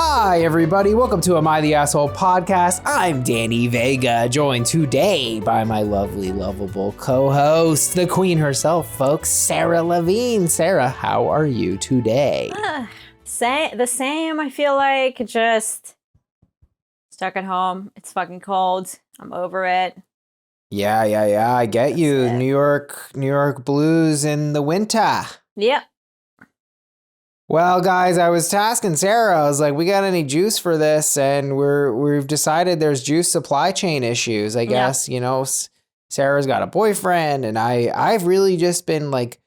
Hi, everybody. Welcome to Am I the Asshole podcast. I'm Danny Vega, joined today by my lovely, lovable co-host, the queen herself, folks, Sarah Levine. Sarah, how are you today? The same, I feel like. Just stuck at home. It's fucking cold. I'm over it. Yeah. I get That's you. it. New York blues in the winter. Yep. Well, guys, I was tasking Sarah. I was like, we got any juice for this? And we've decided there's juice supply chain issues, I guess. You know, Sarah's got a boyfriend, and I've really just been like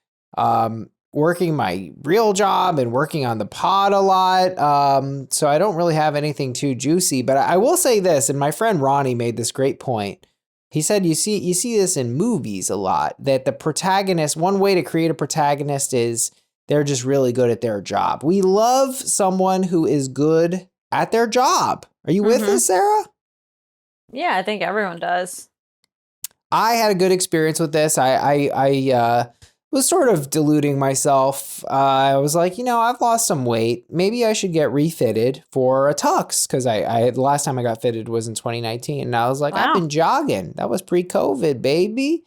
working my real job and working on the pod a lot. So I don't really have anything too juicy, but I will say this, and my friend Ronnie made this great point. He said, you see this in movies a lot, that the protagonist, one way to create a protagonist is they're just really good at their job. We love someone who is good at their job. Are you with us, Sarah? Yeah, I think everyone does. I had a good experience with this. I was sort of deluding myself. I was like, I've lost some weight. Maybe I should get refitted for a tux, because the last time I got fitted was in 2019. And I was like, I've been jogging. That was pre-COVID, baby.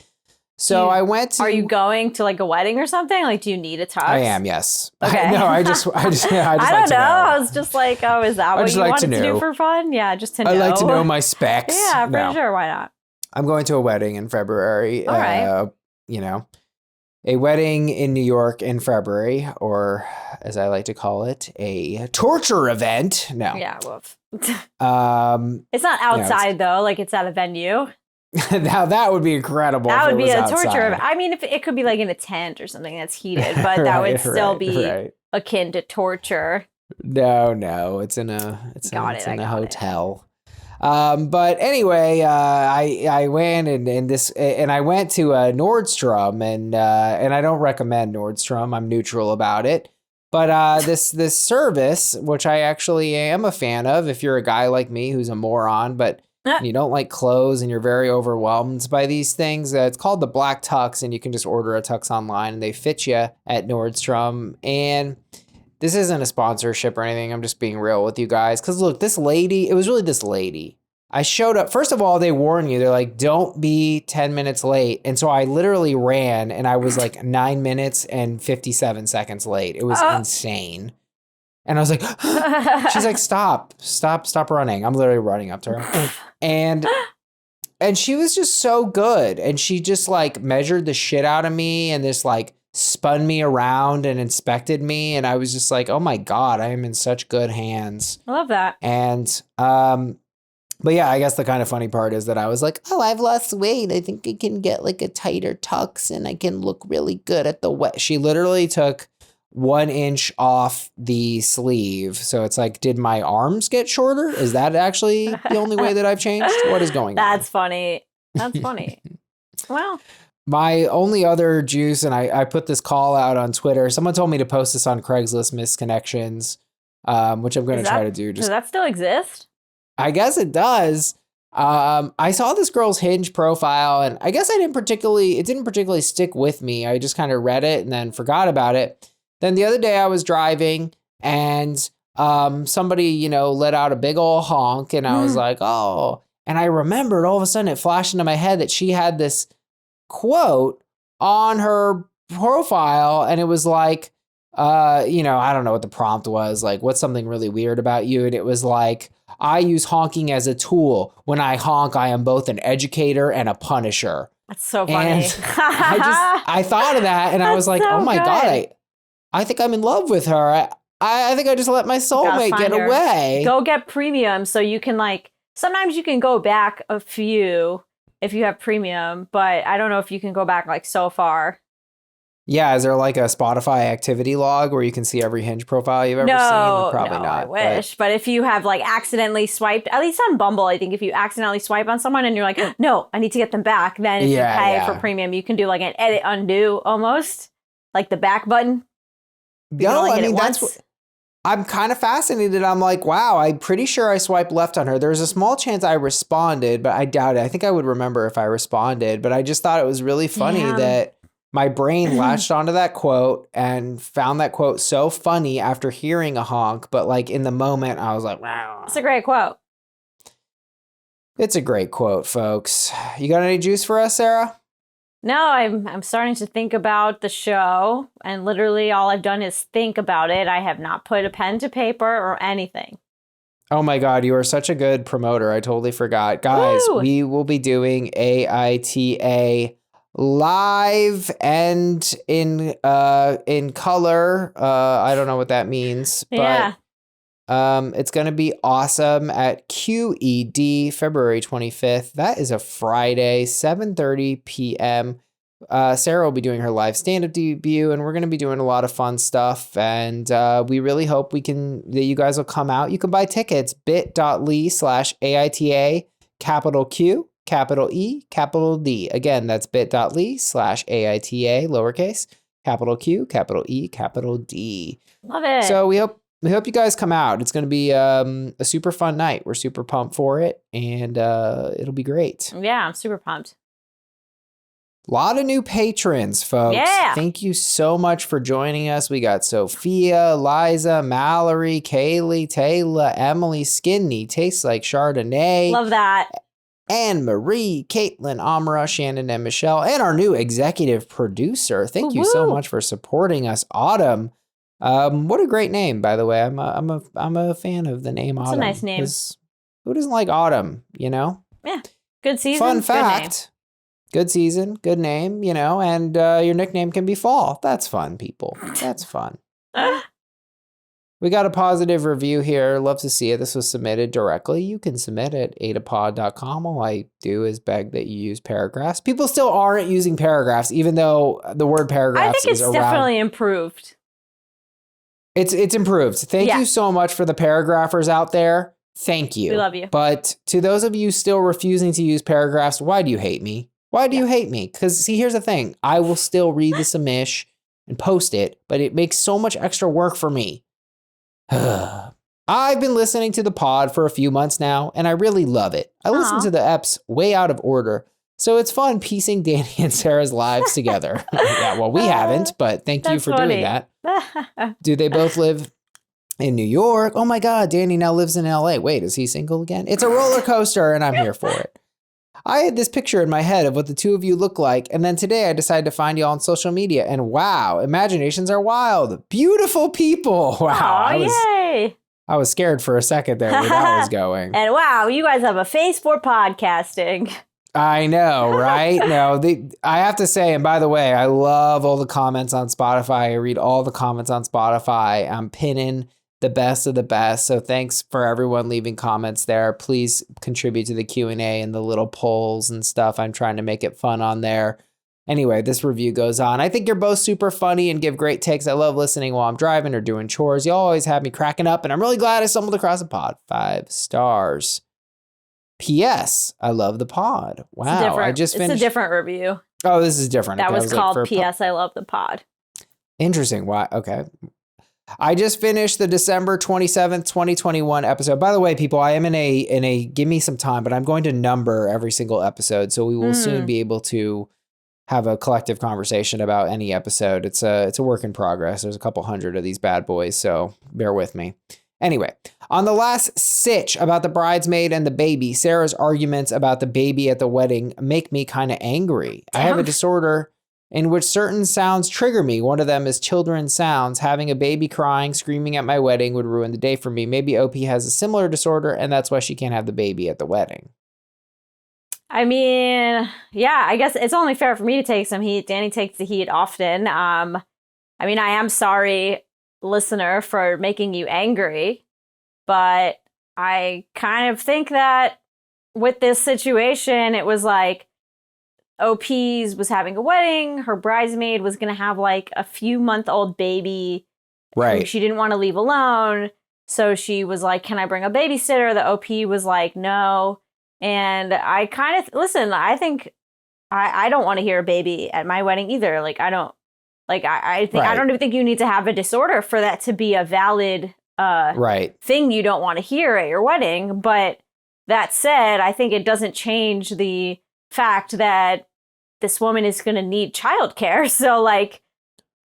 So I went to. Are you going to like a wedding or something? Like, do you need a tux? I am, yes. Okay. I just I don't like know. I was just like, oh, is that what you wanted to do for fun? Yeah, just to know. I like to know my specs. Yeah, for sure. Why not? I'm going to a wedding in February. All right. A wedding in New York in February, or as I like to call it, a torture event. No. Yeah, woof. It's not outside though. Like, it's at a venue. Now that would be incredible. That would be a outside. torture. I mean, if it could be like in a tent or something that's heated, but that would still be akin to torture. No, it's in a a hotel. But anyway, I went and I went to a Nordstrom, and I don't recommend Nordstrom. I'm neutral about it. But this service, which I actually am a fan of, if you're a guy like me who's a moron, but you don't like clothes and you're very overwhelmed by these things. It's called the Black Tux, and you can just order a tux online and they fit you at Nordstrom. And this isn't a sponsorship or anything. I'm just being real with you guys. Because look, it was really this lady. I showed up. First of all, they warn you. They're like, don't be 10 minutes late. And so I literally ran, and I was like 9 minutes and 57 seconds late. It was insane. And I was like, she's like, stop running. I'm literally running up to her. And she was just so good. And she just like measured the shit out of me and this like spun me around and inspected me. And I was just like, oh my God, I am in such good hands. I love that. And, but yeah, I guess the kind of funny part is that I was like, oh, I've lost weight. I think I can get like a tighter tux and I can look really good at the wet. She literally took 1 inch off the sleeve. So it's like, did my arms get shorter? Is that actually the only way that I've changed? What is going on? That's funny. Well, my only other juice, and I put this call out on Twitter. Someone told me to post this on Craigslist Misconnections, which I'm going to try to do. Does that still exist? I guess it does. I saw this girl's Hinge profile, and I guess it didn't particularly stick with me. I just kind of read it and then forgot about it. Then the other day I was driving, and somebody, let out a big old honk, and I was like, oh. And I remembered all of a sudden it flashed into my head that she had this quote on her profile, and it was like, I don't know what the prompt was, like, what's something really weird about you? And it was like, I use honking as a tool. When I honk, I am both an educator and a punisher. That's so funny. And I thought of that, and I was like, oh my God, I think I'm in love with her. I think I just let my soulmate get away. Go get premium so you can sometimes you can go back a few if you have premium, but I don't know if you can go back so far. Yeah, is there like a Spotify activity log where you can see every Hinge profile you've ever seen? Probably not. I wish. But if you have accidentally swiped, at least on Bumble, I think if you accidentally swipe on someone and you're like, no, I need to get them back, then if you pay for premium, you can do an edit undo almost, like the back button. I'm kind of fascinated. I'm like, wow, I'm pretty sure I swiped left on her. There's a small chance I responded, but I doubt it. I think I would remember if I responded, but I just thought it was really funny that my brain latched onto that quote and found that quote so funny after hearing a honk. But like in the moment, I was like, wow. It's a great quote. It's a great quote, folks. You got any juice for us, Sarah? No, I'm starting to think about the show, and literally all I've done is think about it. I have not put a pen to paper or anything. Oh my God, you are such a good promoter. I totally forgot. Guys, Woo! We will be doing AITA live and in color. I don't know what that means, but it's going to be awesome at QED February 25th. That is a Friday, 7:30 p.m. Sarah will be doing her live stand-up debut, and we're going to be doing a lot of fun stuff. And we really hope that you guys will come out. You can buy tickets, bit.ly/AITA, capital Q, capital E, capital D. Again, that's bit.ly/AITA, lowercase, capital Q, capital E, capital D. Love it. So we hope you guys come out. It's going to be a super fun night. We're super pumped for it, and it'll be great. Yeah, I'm super pumped. A lot of new patrons, folks. Yeah. Thank you so much for joining us. We got Sophia, Liza, Mallory, Kaylee, Taylor, Emily, Skinny, Tastes Like Chardonnay. Love that. Anne Marie, Caitlin, Amra, Shannon, and Michelle, and our new executive producer. Thank you so much for supporting us, Autumn. What a great name, by the way. I'm a fan of the name Autumn. It's a nice name. Who doesn't like Autumn, you know? Yeah. Good season. Fun fact. Good season, good name, you know, and your nickname can be Fall. That's fun, people. That's fun. We got a positive review here. Love to see it. This was submitted directly. You can submit it at aitapod.com. All I do is beg that you use paragraphs. People still aren't using paragraphs, even though the word paragraphs is around. I think it's definitely improved. It's improved. Thank you so much for the paragraphers out there. Thank you. We love you. But to those of you still refusing to use paragraphs, why do you hate me? Why do you hate me? Because, see, here's the thing. I will still read the submish and post it, but it makes so much extra work for me. I've been listening to the pod for a few months now, and I really love it. I listen to the eps way out of order, so it's fun piecing Danny and Sarah's lives together. Yeah, well, we haven't, but thank you for doing that. Do they both live in New York? Oh my God, Danny now lives in LA. Wait, is he single again? It's a roller coaster, and I'm here for it. I had this picture in my head of what the two of you look like, and then today I decided to find you all on social media, and wow, imaginations are wild. Beautiful people. Wow. Yay. I was scared for a second there where that was going. And wow, you guys have a face for podcasting. I know, right? No, I have to say, and by the way, I love all the comments on Spotify. I read all the comments on Spotify. I'm pinning the best of the best. So thanks for everyone leaving comments there. Please contribute to the Q&A and the little polls and stuff. I'm trying to make it fun on there. Anyway, this review goes on. I think you're both super funny and give great takes. I love listening while I'm driving or doing chores. You always have me cracking up, and I'm really glad I stumbled across a pod. 5 stars. P.S. I love the pod. Wow. I just finished. It's a different review. Oh, this is different. That was called P.S. I love the pod. Interesting. Why? Okay. I just finished the December 27th, 2021 episode. By the way, people, I am in a give me some time, but I'm going to number every single episode. So we will soon be able to have a collective conversation about any episode. It's a work in progress. There's a couple hundred of these bad boys, so bear with me. Anyway, on the last sitch about the bridesmaid and the baby, Sarah's arguments about the baby at the wedding make me kind of angry. I have a disorder in which certain sounds trigger me. One of them is children's sounds. Having a baby crying, screaming at my wedding would ruin the day for me. Maybe OP has a similar disorder, and that's why she can't have the baby at the wedding. I mean, yeah, I guess it's only fair for me to take some heat. Danny takes the heat often. I mean, I am sorry, listener, for making you angry, but I kind of think that with this situation, it was like, OP's was having a wedding. Her bridesmaid was going to have like a few-month-old baby. Right. Who she didn't want to leave alone. So she was like, can I bring a babysitter? The OP was like, no. And I kind of, listen, I think I don't want to hear a baby at my wedding either. Like, I don't, like, I think, I don't even think you need to have a disorder for that to be a valid thing you don't want to hear at your wedding. But that said, I think it doesn't change the fact that this woman is going to need childcare. So like,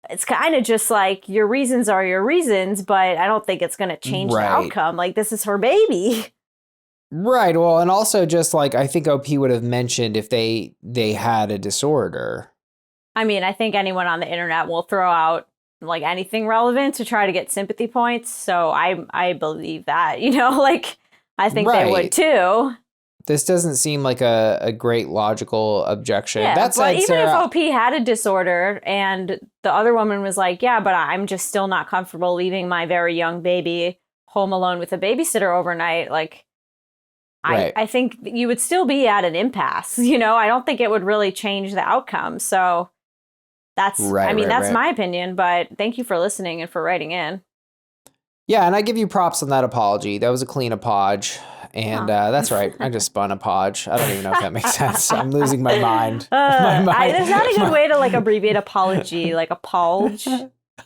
it's kind of just like your reasons are your reasons, but I don't think it's going to change the outcome. Like, this is her baby. Right. Well, and also just like, I think OP would have mentioned if they had a disorder. I mean, I think anyone on the internet will throw out like anything relevant to try to get sympathy points. So I believe that, you know, like I think they would too. This doesn't seem like a great logical objection. Yeah, That's but even if OP had a disorder and the other woman was like, yeah, but I'm just still not comfortable leaving my very young baby home alone with a babysitter overnight, like, I think you would still be at an impasse, you know? I don't think it would really change the outcome. So that's, that's my opinion, but thank you for listening and for writing in. Yeah, and I give you props on that apology. That was a clean apology. And that's right. I just spun a podge. I don't even know if that makes sense. I'm losing my mind. There's not a good way to like abbreviate apology, like apolge.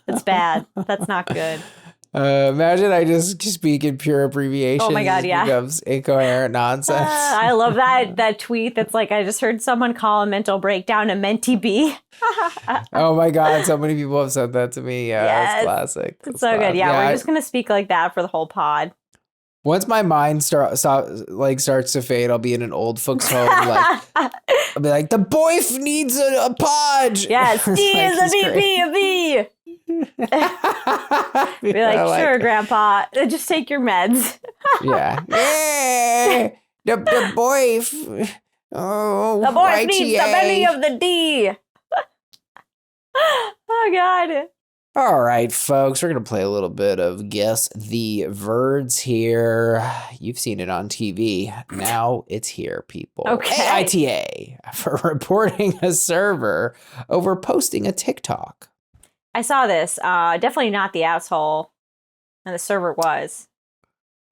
It's bad. That's not good. Imagine I just speak in pure abbreviations. Oh my God, yeah. It becomes incoherent nonsense. I love that tweet that's like, I just heard someone call a mental breakdown a mentee bee. Oh my God, so many people have said that to me. Yeah, that's classic. It's so good. Yeah, we're just going to speak like that for the whole pod. Once my mind starts to fade, I'll be in an old folks home. I'll be like, the boy needs a podge. Yes, D is a VP, a V. Be like, sure, Grandpa, just take your meds. Yeah. The boy. The boy needs the belly of the D. Oh, God. All right, folks, we're going to play a little bit of Guess the Words here. You've seen it on TV. Now it's here, people. Okay. AITA for reporting a server over posting a TikTok. I saw this. Definitely not the asshole. And the server was.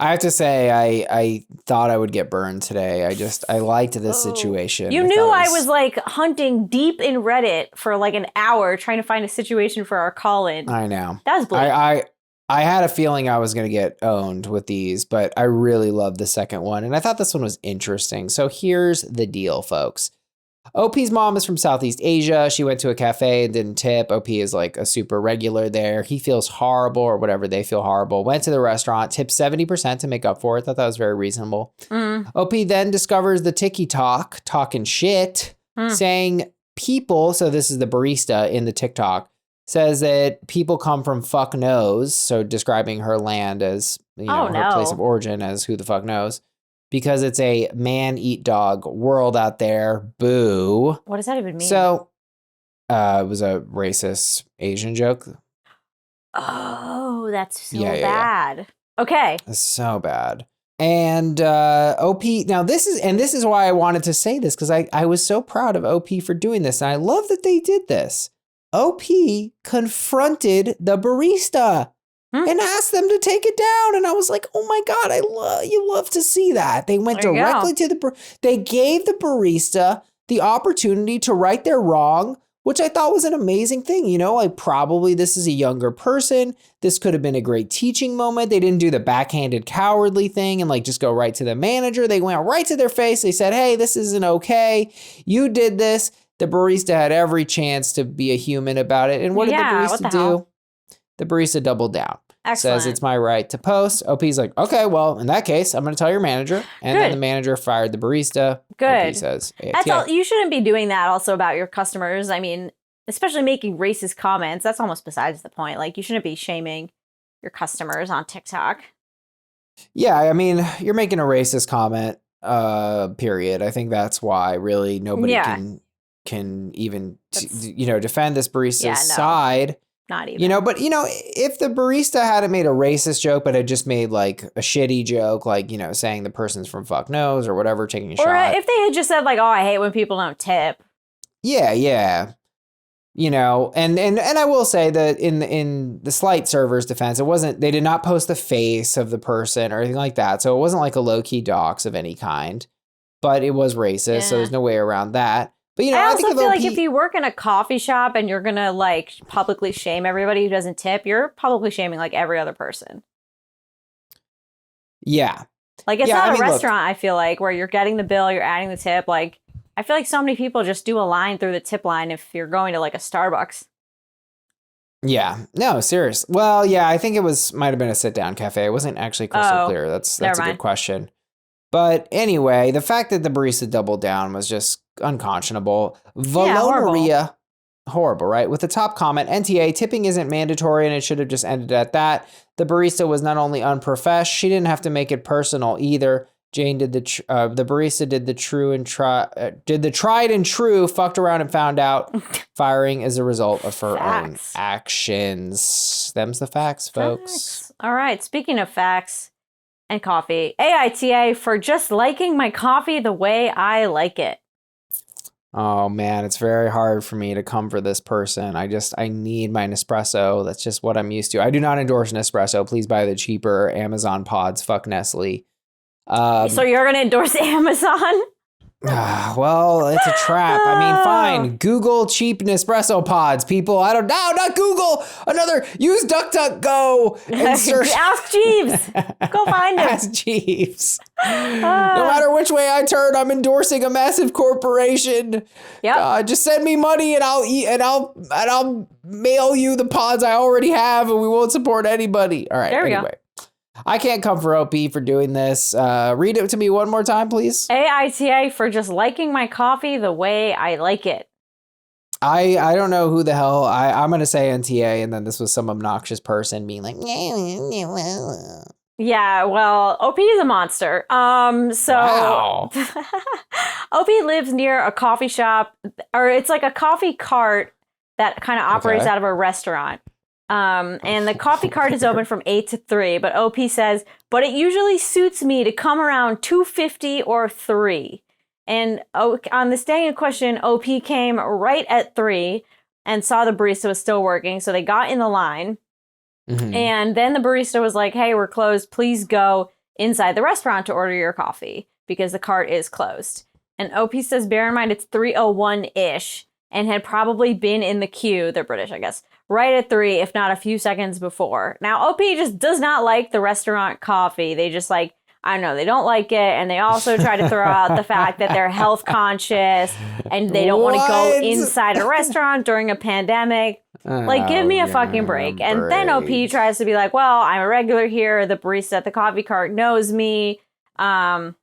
I have to say, I thought I would get burned today. I liked this situation. You knew I was like hunting deep in Reddit for like an hour trying to find a situation for our call-in. I know. That was bleak. I had a feeling I was going to get owned with these, but I really loved the second one. And I thought this one was interesting. So here's the deal, folks. OP's mom is from Southeast Asia. She went to a cafe and didn't tip. OP is like a super regular there. He feels horrible or whatever. They feel horrible. Went to the restaurant, tipped 70% to make up for it. Thought that was very reasonable. OP then discovers the TikTok talking shit, saying people, so this is the barista in the TikTok, says that people come from fuck knows. So describing her land as, her place of origin as who the fuck knows. Because it's a man eat dog world out there. Boo. What does that even mean? So it was a racist Asian joke. Oh, that's so bad. Yeah. Okay. So bad. And OP, now this is why I wanted to say this, because I was so proud of OP for doing this. And I love that they did this. OP confronted the barista. And asked them to take it down. And I was like, oh my God, you love to see that. They went directly to they gave the barista the opportunity to right their wrong, which I thought was an amazing thing. Like probably this is a younger person. This could have been a great teaching moment. They didn't do the backhanded cowardly thing and like just go right to the manager. They went right to their face. They said, hey, this isn't okay. You did this. The barista had every chance to be a human about it. And what did the barista do? The barista doubled down. Excellent. Says it's my right to post. OP's like, okay, well, in that case, I'm going to tell your manager. And then the manager fired the barista. Good. OP says, that's all. You shouldn't be doing that also about your customers. I mean, especially making racist comments. That's almost besides the point. Like, you shouldn't be shaming your customers on TikTok. Yeah, I mean, you're making a racist comment, period. I think that's why really nobody can even, defend this barista's side. Not even. But if the barista hadn't made a racist joke, but had just made like a shitty joke, like, saying the person's from fuck knows or whatever, taking a shot. Or if they had just said like, oh, I hate when people don't tip. Yeah. And I will say that in the slight server's defense, they did not post the face of the person or anything like that. So it wasn't like a low key dox of any kind, but it was racist. So there's no way around that. But I also feel like if you work in a coffee shop and you're gonna like publicly shame everybody who doesn't tip, you're publicly shaming like every other person. Yeah. Like it's not a restaurant, I feel like, where you're getting the bill, you're adding the tip. Like I feel like so many people just do a line through the tip line if you're going to like a Starbucks. Yeah, no, serious. Well, yeah, I think might have been a sit down cafe. It wasn't actually crystal clear. That's a good question. But anyway, the fact that the barista doubled down was just unconscionable. Valonaria, horrible, right? With the top comment, NTA, tipping isn't mandatory and it should have just ended at that. The barista was not only unprofessional, she didn't have to make it personal either. Jane did the barista did the tried and true, fucked around and found out. Firing as a result of her own actions. Them's the facts, folks. All right. Speaking of facts and coffee, AITA for just liking my coffee the way I like it. Oh man, it's very hard for me to come for this person. I need my Nespresso. That's just what I'm used to. I do not endorse Nespresso. Please buy the cheaper Amazon pods. Fuck Nestle. So you're going to endorse Amazon? Well, it's a trap. I mean, fine. Google cheap Nespresso pods, people. Not Google. Use DuckDuckGo and search. Ask Jeeves. Go find him. Ask Jeeves. No matter which way I turn, I'm endorsing a massive corporation. Yep. Just send me money and I'll mail you the pods I already have, and we won't support anybody. All right. There we go. I can't come for OP for doing this. Read it to me one more time, please. AITA for just liking my coffee the way I like it. I don't know who the hell. I'm going to say NTA, and then this was some obnoxious person being like, yeah, well, OP is a monster. Wow. OP lives near a coffee shop, or it's like a coffee cart that kind of operates out of a restaurant. And the coffee cart is open from 8 to 3, but OP says, but it usually suits me to come around 2:50 or 3. And on this day in question, OP came right at 3 and saw the barista was still working. So they got in the line. Mm-hmm. And then the barista was like, hey, we're closed. Please go inside the restaurant to order your coffee because the cart is closed. And OP says, bear in mind, it's 3:01-ish and had probably been in the queue. They're British, I guess. Right at 3, if not a few seconds before. Now, OP just does not like the restaurant coffee. They just I don't know, they don't like it. And they also try to throw out the fact that they're health conscious and they don't want to go inside a restaurant during a pandemic. Give me a fucking break. And then OP tries to be like, well, I'm a regular here. The barista at the coffee cart knows me. And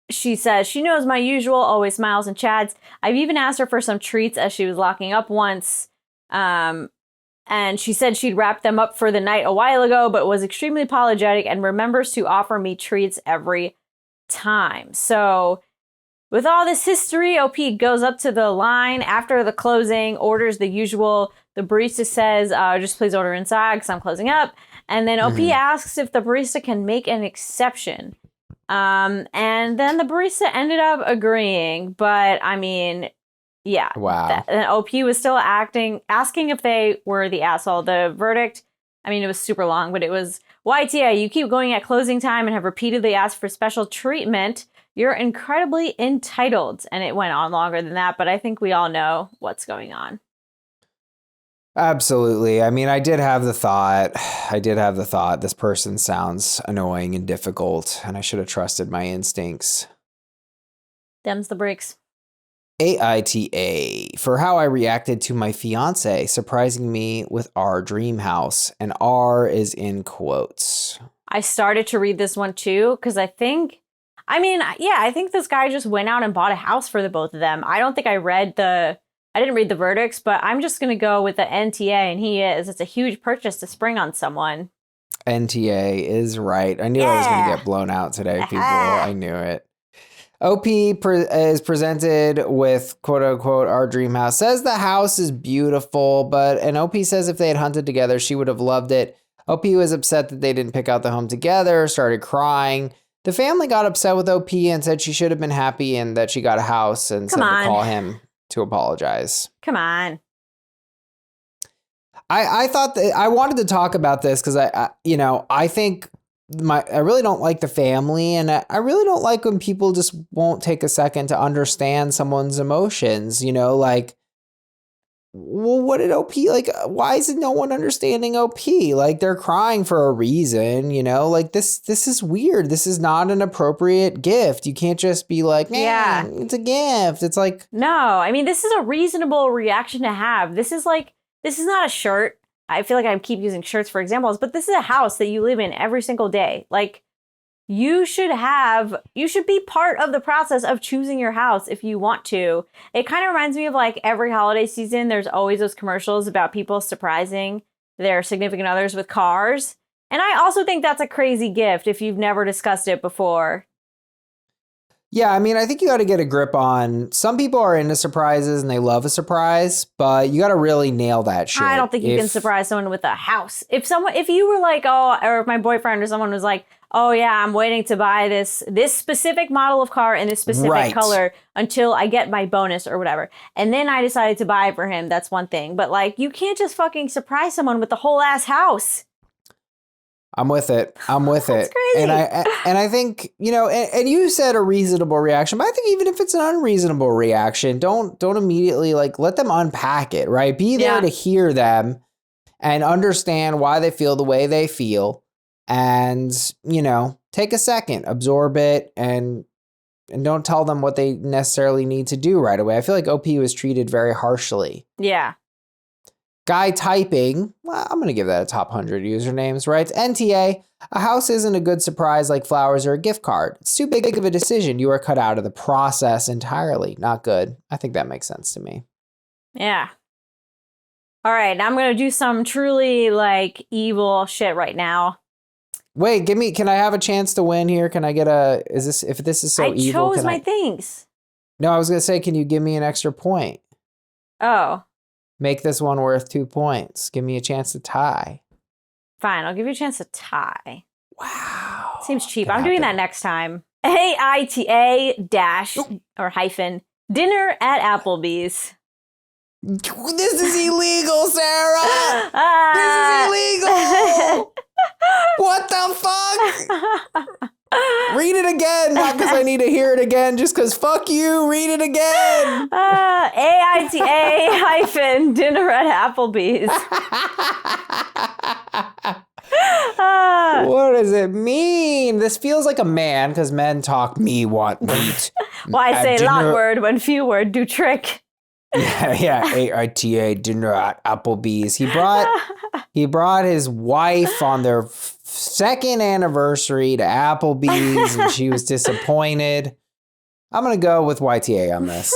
she says she knows my usual, always smiles and chats. I've even asked her for some treats as she was locking up once. And she said she'd wrapped them up for the night a while ago, but was extremely apologetic and remembers to offer me treats every time. So with all this history, OP goes up to the line after the closing, orders the usual. The barista says, just please order inside because I'm closing up. And then OP asks if the barista can make an exception. And then the barista ended up agreeing, but I mean, yeah. Wow. And OP was still asking if they were the asshole. The verdict, I mean, it was super long, but it was, YTA, you keep going at closing time and have repeatedly asked for special treatment. You're incredibly entitled. And it went on longer than that, but I think we all know what's going on. Absolutely. I mean, I did have the thought, this person sounds annoying and difficult, and I should have trusted my instincts. Them's the breaks. AITA for how I reacted to my fiance surprising me with our dream house, and R is in quotes. I started to read this one too, because I think this guy just went out and bought a house for the both of them. I don't think I didn't read the verdicts, but I'm just going to go with the NTA, and it's a huge purchase to spring on someone. NTA is right. I knew I was going to get blown out today, people. I knew it. OP is presented with quote unquote our dream house. Says the house is beautiful, and OP says if they had hunted together, she would have loved it. OP was upset that they didn't pick out the home together, started crying. The family got upset with OP and said she should have been happy and that she got a house and said to call him to apologize. Come on. I thought that I wanted to talk about this because I think I really don't like the family, and I really don't like when people just won't take a second to understand someone's emotions, well, what did OP like? Why is no one understanding OP? Like they're crying for a reason, you know. Like this is weird. This is not an appropriate gift. You can't just be like, yeah, it's a gift. It's like, no. I mean, this is a reasonable reaction to have. This is not a shirt. I feel like I keep using shirts for examples, but this is a house that you live in every single day. Like you should be part of the process of choosing your house if you want to. It kind of reminds me of like every holiday season, there's always those commercials about people surprising their significant others with cars. And I also think that's a crazy gift if you've never discussed it before. Yeah, I mean, I think you got to get a grip on, some people are into surprises and they love a surprise, but you got to really nail that shit. I don't think you can surprise someone with a house. If you were like, oh, or if my boyfriend or someone was like, oh yeah, I'm waiting to buy this specific model of car in this specific color until I get my bonus or whatever. And then I decided to buy it for him. That's one thing. But like, you can't just fucking surprise someone with the whole ass house. I'm with it. That's crazy. And I think, you know, and you said a reasonable reaction, but I think even if it's an unreasonable reaction, don't immediately like let them unpack it, right? Be there to hear them and understand why they feel the way they feel. And, you know, take a second, absorb it, and don't tell them what they necessarily need to do right away. I feel like OP was treated very harshly. Yeah. Guy typing, well, I'm going to give that a top 100 usernames, right? NTA, a house isn't a good surprise like flowers or a gift card. It's too big of a decision. You are cut out of the process entirely. Not good. I think that makes sense to me. Yeah. All right, I'm going to do some truly like evil shit right now. Wait, can I have a chance to win here? Can I get if this is so evil? I chose my things. No, I was going to say, can you give me an extra point? Oh. Make this one worth 2 points. Give me a chance to tie. Fine, I'll give you a chance to tie. Wow. Seems cheap. I'm doing that next time. AITA - dinner at Applebee's. This is illegal, Sarah! This is illegal! What the fuck? Read it again, not because I need to hear it again, just because fuck you, read it again. AITA - dinner at Applebee's. What does it mean? This feels like a man, because men talk me want meat. Why say lot word when few word do trick? Yeah, AITA dinner at Applebee's. He brought his wife on their second anniversary to Applebee's, and she was disappointed. I'm gonna go with YTA on this.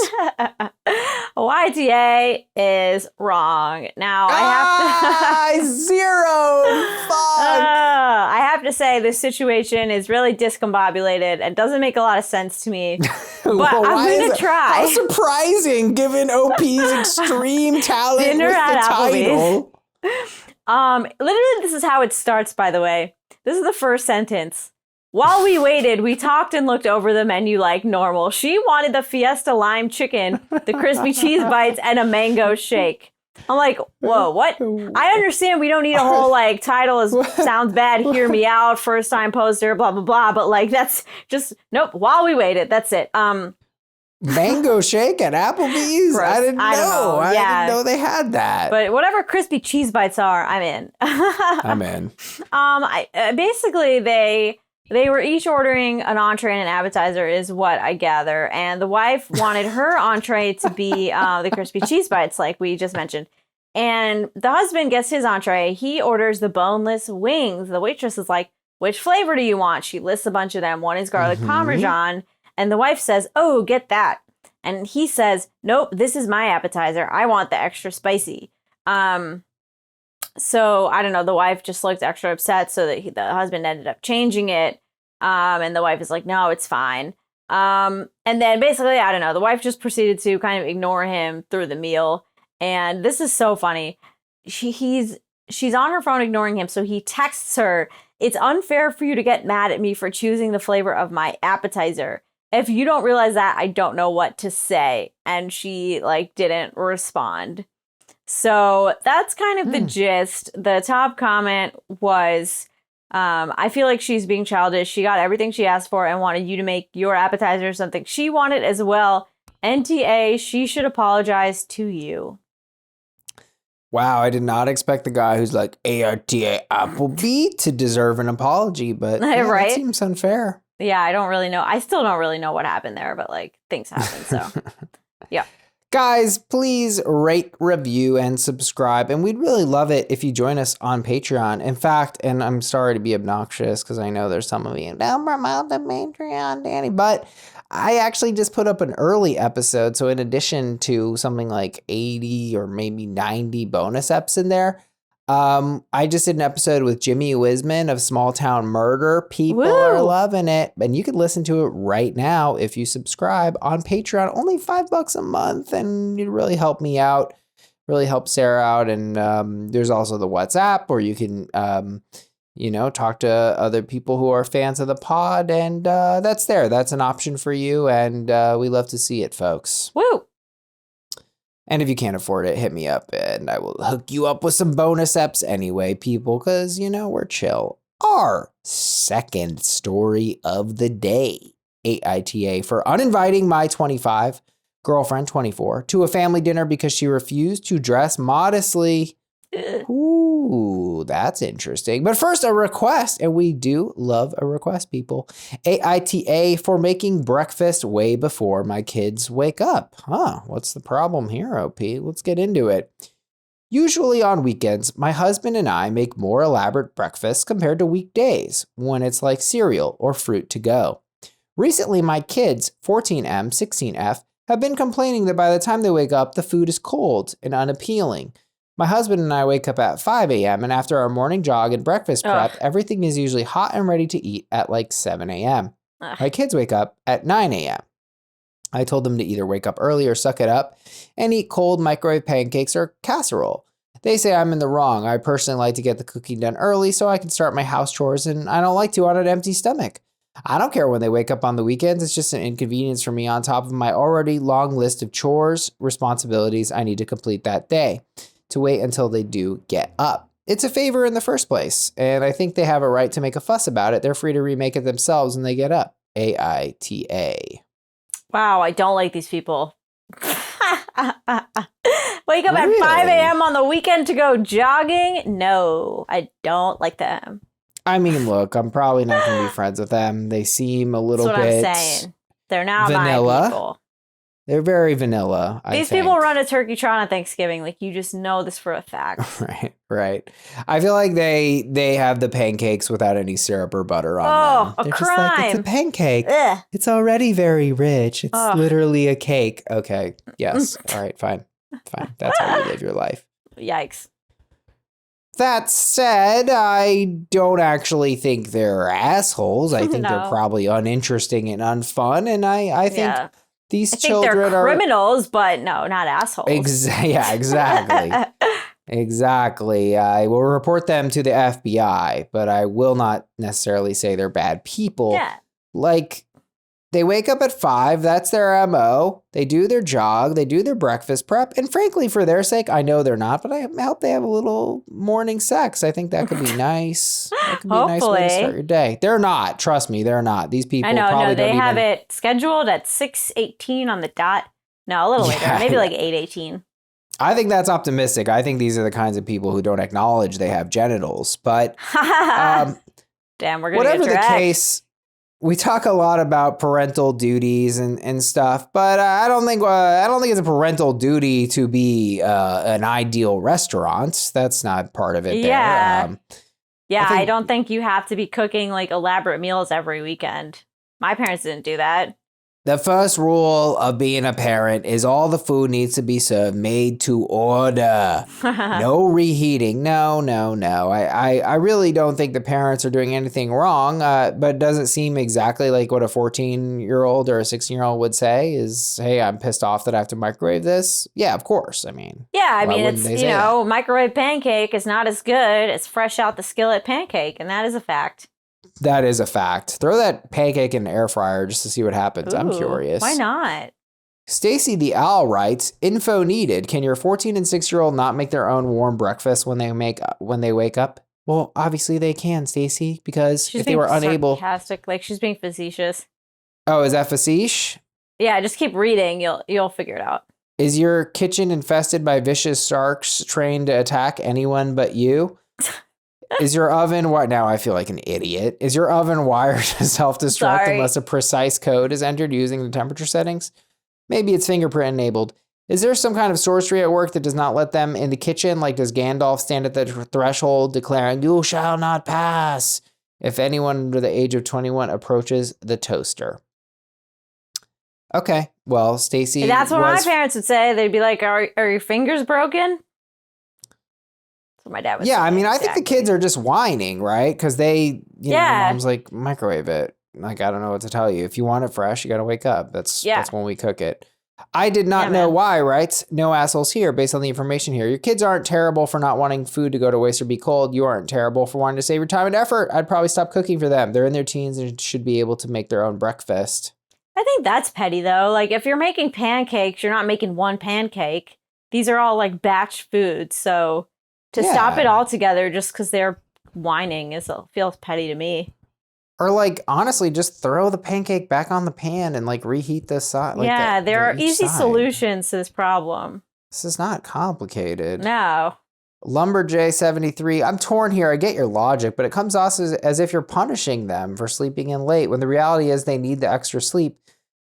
YTA is wrong. Now I have to zero. Fuck. I have to say this situation is really discombobulated and doesn't make a lot of sense to me. But well, I'm gonna try. How surprising, given OP's extreme talent dinner with at the title. Literally, this is how it starts. By the way, this is the first sentence. While we waited, we talked and looked over the menu like normal. She wanted the Fiesta Lime Chicken, the crispy cheese bites, and a mango shake. I'm like, whoa, what? I understand we don't need a whole like title is sounds bad, hear me out, first time poster, blah, blah, blah. But like, that's just, nope, while we waited, that's it. Mango shake at Applebee's? Gross. I didn't know. I didn't know they had that. But whatever crispy cheese bites are, I'm in. I'm in. Basically, they were each ordering an entree and an appetizer is what I gather. And the wife wanted her entree to be the crispy cheese bites like we just mentioned. And the husband gets his entree. He orders the boneless wings. The waitress is like, which flavor do you want? She lists a bunch of them. One is garlic parmesan. And the wife says, oh, get that. And he says, nope, this is my appetizer. I want the extra spicy. So, I don't know, the wife just looked extra upset, so that the husband ended up changing it. And the wife is like, no, it's fine. And then basically, I don't know, the wife just proceeded to kind of ignore him through the meal. And this is so funny. She's on her phone ignoring him, so he texts her, it's unfair for you to get mad at me for choosing the flavor of my appetizer. If you don't realize that, I don't know what to say. And she, like, didn't respond. So that's kind of the gist. The top comment was, I feel like she's being childish. She got everything she asked for and wanted you to make your appetizer something she wanted as well. NTA, she should apologize to you. Wow, I did not expect the guy who's like AITA Applebee to deserve an apology, but yeah, right? That seems unfair. Yeah, I don't really know. I still don't really know what happened there, but like things happen. So, yeah. Guys, please rate, review, and subscribe. And we'd really love it if you join us on Patreon. In fact, and I'm sorry to be obnoxious because I know there's some of you, don't promote the Patreon, Danny, but I actually just put up an early episode. So in addition to something like 80 or maybe 90 bonus eps in there, I just did an episode with Jimmy Wisman of Small Town Murder. People are loving it. And you can listen to it right now if you subscribe on Patreon. Only $5 a month. And you'd really help me out, really help Sarah out. And there's also the WhatsApp where you can, talk to other people who are fans of the pod. And that's there. That's an option for you. And we love to see it, folks. Woo! And if you can't afford it, hit me up and I will hook you up with some bonus eps anyway, people, because, we're chill. Our second story of the day, AITA for uninviting my 25, girlfriend 24, to a family dinner because she refused to dress modestly. Ooh, that's interesting. But first, a request, and we do love a request, people. AITA for making breakfast way before my kids wake up. What's the problem here, OP? Let's get into it. Usually on weekends, my husband and I make more elaborate breakfasts compared to weekdays, when it's like cereal or fruit to go. Recently, my kids, 14M, 16F, have been complaining that by the time they wake up, the food is cold and unappealing. My husband and I wake up at 5 a.m. and after our morning jog and breakfast prep, everything is usually hot and ready to eat at like 7 a.m. My kids wake up at 9 a.m. I told them to either wake up early or suck it up and eat cold microwave pancakes or casserole. They say I'm in the wrong. I personally like to get the cooking done early so I can start my house chores, and I don't like to on an empty stomach. I don't care when they wake up on the weekends. It's just an inconvenience for me on top of my already long list of chores, responsibilities I need to complete that day. To wait until they do get up. It's a favor in the first place, and I think they have a right to make a fuss about it. They're free to remake it themselves when they get up. AITA. Wow, I don't like these people. Wake up at 5 a.m. on the weekend to go jogging? No, I don't like them. I mean, look, I'm probably not going to be friends with them. They seem a little bit I'm saying. They're not vanilla. my people. They're very vanilla. These people run a turkey trot on Thanksgiving. Like, you just know this for a fact. Right. I feel like they have the pancakes without any syrup or butter on them. They're crime. Just like, it's a pancake. Ugh. It's already very rich. It's literally a cake. Okay. Yes. All right. Fine. That's how you live your life. Yikes. That said, I don't actually think they're assholes. I think they're probably uninteresting and unfun. And I think... Yeah. These children they're criminals, but no, not assholes. Exactly. Exactly. I will report them to the FBI, but I will not necessarily say they're bad people. Yeah. Like, they wake up at 5. That's their MO. They do their jog. They do their breakfast prep. And frankly, for their sake, I know they're not, but I hope they have a little morning sex. I think that could be nice. That could be a nice way to start your day. They're not. Trust me, they're not. These people probably they have it scheduled at 6:18 on the dot. No, a little later. Maybe like 8:18. I think that's optimistic. I think these are the kinds of people who don't acknowledge they have genitals. But damn, we're gonna whatever get the case. We talk a lot about parental duties and stuff, but I don't think it's a parental duty to be an ideal restaurant. That's not part of it. Yeah, I don't think you have to be cooking like elaborate meals every weekend. My parents didn't do that. The first rule of being a parent is all the food needs to be served made to order. No reheating. No. I really don't think the parents are doing anything wrong, but it doesn't seem exactly like what a 14-year-old or a 16-year-old would say is, hey, I'm pissed off that I have to microwave this. Yeah, of course. I mean, it's, microwave pancake is not as good as fresh out the skillet pancake, and that is a fact. That is a fact. Throw that pancake in an air fryer just to see what happens. I'm curious. Why not? Stacy the Owl writes, info needed. Can your 14 and 6-year-old not make their own warm breakfast when they wake up? Well, obviously they can, Stacy, because if they were unable. Sarcastic, like she's being facetious. Oh, is that facetious? Yeah, just keep reading. You'll figure it out. Is your kitchen infested by vicious sharks trained to attack anyone but you? Is your oven what? Now I feel like an idiot. Is your oven wired to self-destruct unless a precise code is entered using the temperature settings? Maybe it's fingerprint enabled. Is there some kind of sorcery at work that does not let them in the kitchen? Like, does Gandalf stand at the threshold declaring, "You shall not pass," if anyone under the age of 21 approaches the toaster? Okay, well, Stacy. That's what my parents would say. They'd be like, "Are your fingers broken?" That's what my dad would say. Yeah, I mean, I think the kids are just whining, right? Because they, you know, mom's like, microwave it. Like, I don't know what to tell you. If you want it fresh, you got to wake up. That's when we cook it. I did not know why, right? No assholes here based on the information here. Your kids aren't terrible for not wanting food to go to waste or be cold. You aren't terrible for wanting to save your time and effort. I'd probably stop cooking for them. They're in their teens and should be able to make their own breakfast. I think that's petty, though. Like, if you're making pancakes, you're not making one pancake. These are all, like, batch foods. So to stop it all together just because they're whining feels petty to me. Or, like, honestly, just throw the pancake back on the pan and, like, reheat the side. Like there are easy solutions to this problem. This is not complicated. No. Lumberj73, I'm torn here. I get your logic, but it comes off as if you're punishing them for sleeping in late, when the reality is they need the extra sleep.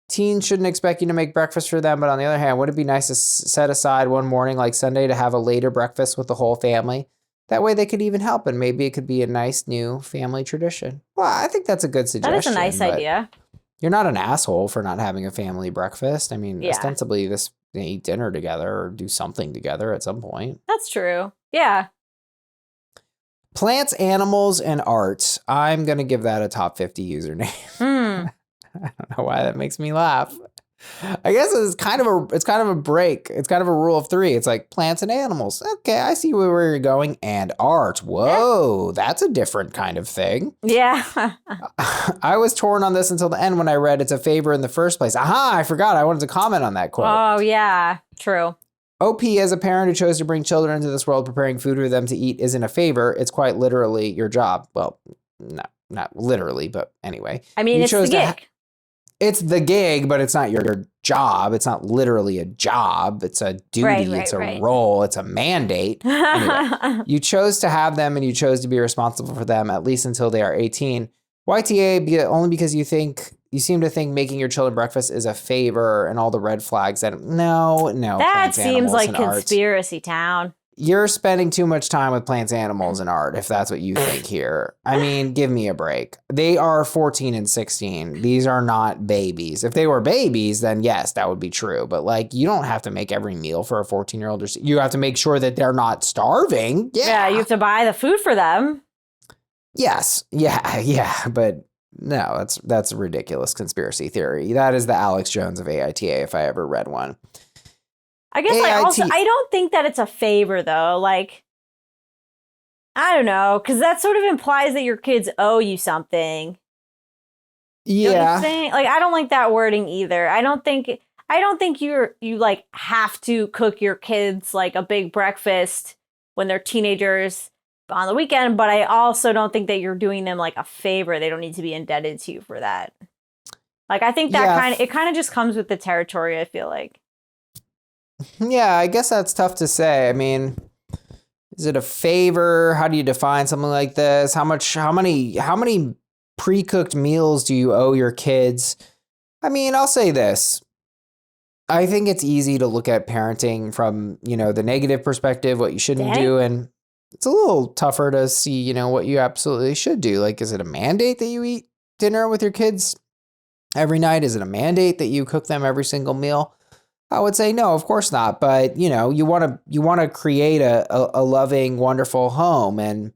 Teens shouldn't expect you to make breakfast for them, but on the other hand, would it be nice to set aside one morning like Sunday to have a later breakfast with the whole family? That way they could even help, and maybe it could be a nice new family tradition. Well, I think that's a good suggestion. That is a nice idea. You're not an asshole for not having a family breakfast. I mean, ostensibly, they eat dinner together or do something together at some point. That's true. Yeah. Plants, animals, and arts. I'm going to give that a top 50 username. I don't know why that makes me laugh. I guess it's kind of a break. It's kind of a rule of three. It's like plants and animals. Okay, I see where you're going. And art. Whoa, that's a different kind of thing. Yeah. I was torn on this until the end when I read it's a favor in the first place. Aha, I forgot. I wanted to comment on that quote. Oh, yeah. True. OP, as a parent who chose to bring children into this world, preparing food for them to eat isn't a favor. It's quite literally your job. Well, no, not literally, but anyway. I mean, it's the gig. It's the gig, but it's not your job. It's not literally a job. It's a duty. It's a role. It's a mandate. Anyway, you chose to have them and you chose to be responsible for them, at least until they are 18. YTA, only because you seem to think making your children breakfast is a favor and all the red flags. No. That seems like conspiracy town. You're spending too much time with plants, animals, and art, if that's what you think here. I mean, give me a break. They are 14 and 16. These are not babies. If they were babies, then yes, that would be true. But, like, you don't have to make every meal for a 14-year-old. You have to make sure that they're not starving. Yeah, you have to buy the food for them. Yes. Yeah. But no, that's a ridiculous conspiracy theory. That is the Alex Jones of AITA, if I ever read one. I guess I don't think that it's a favor, though. Like, I don't know, because that sort of implies that your kids owe you something. Yeah. Like, I don't like that wording either. I don't think you like have to cook your kids like a big breakfast when they're teenagers on the weekend, but I also don't think that you're doing them like a favor. They don't need to be indebted to you for that. Like, I think that it kind of just comes with the territory, I feel like. Yeah, I guess that's tough to say. I mean, is it a favor? How do you define something like this? How many pre-cooked meals do you owe your kids? I mean, I'll say this. I think it's easy to look at parenting from, the negative perspective, what you shouldn't do, and it's a little tougher to see, what you absolutely should do. Like, is it a mandate that you eat dinner with your kids every night? Is it a mandate that you cook them every single meal? I would say no, of course not. But, you want to create a loving, wonderful home, and,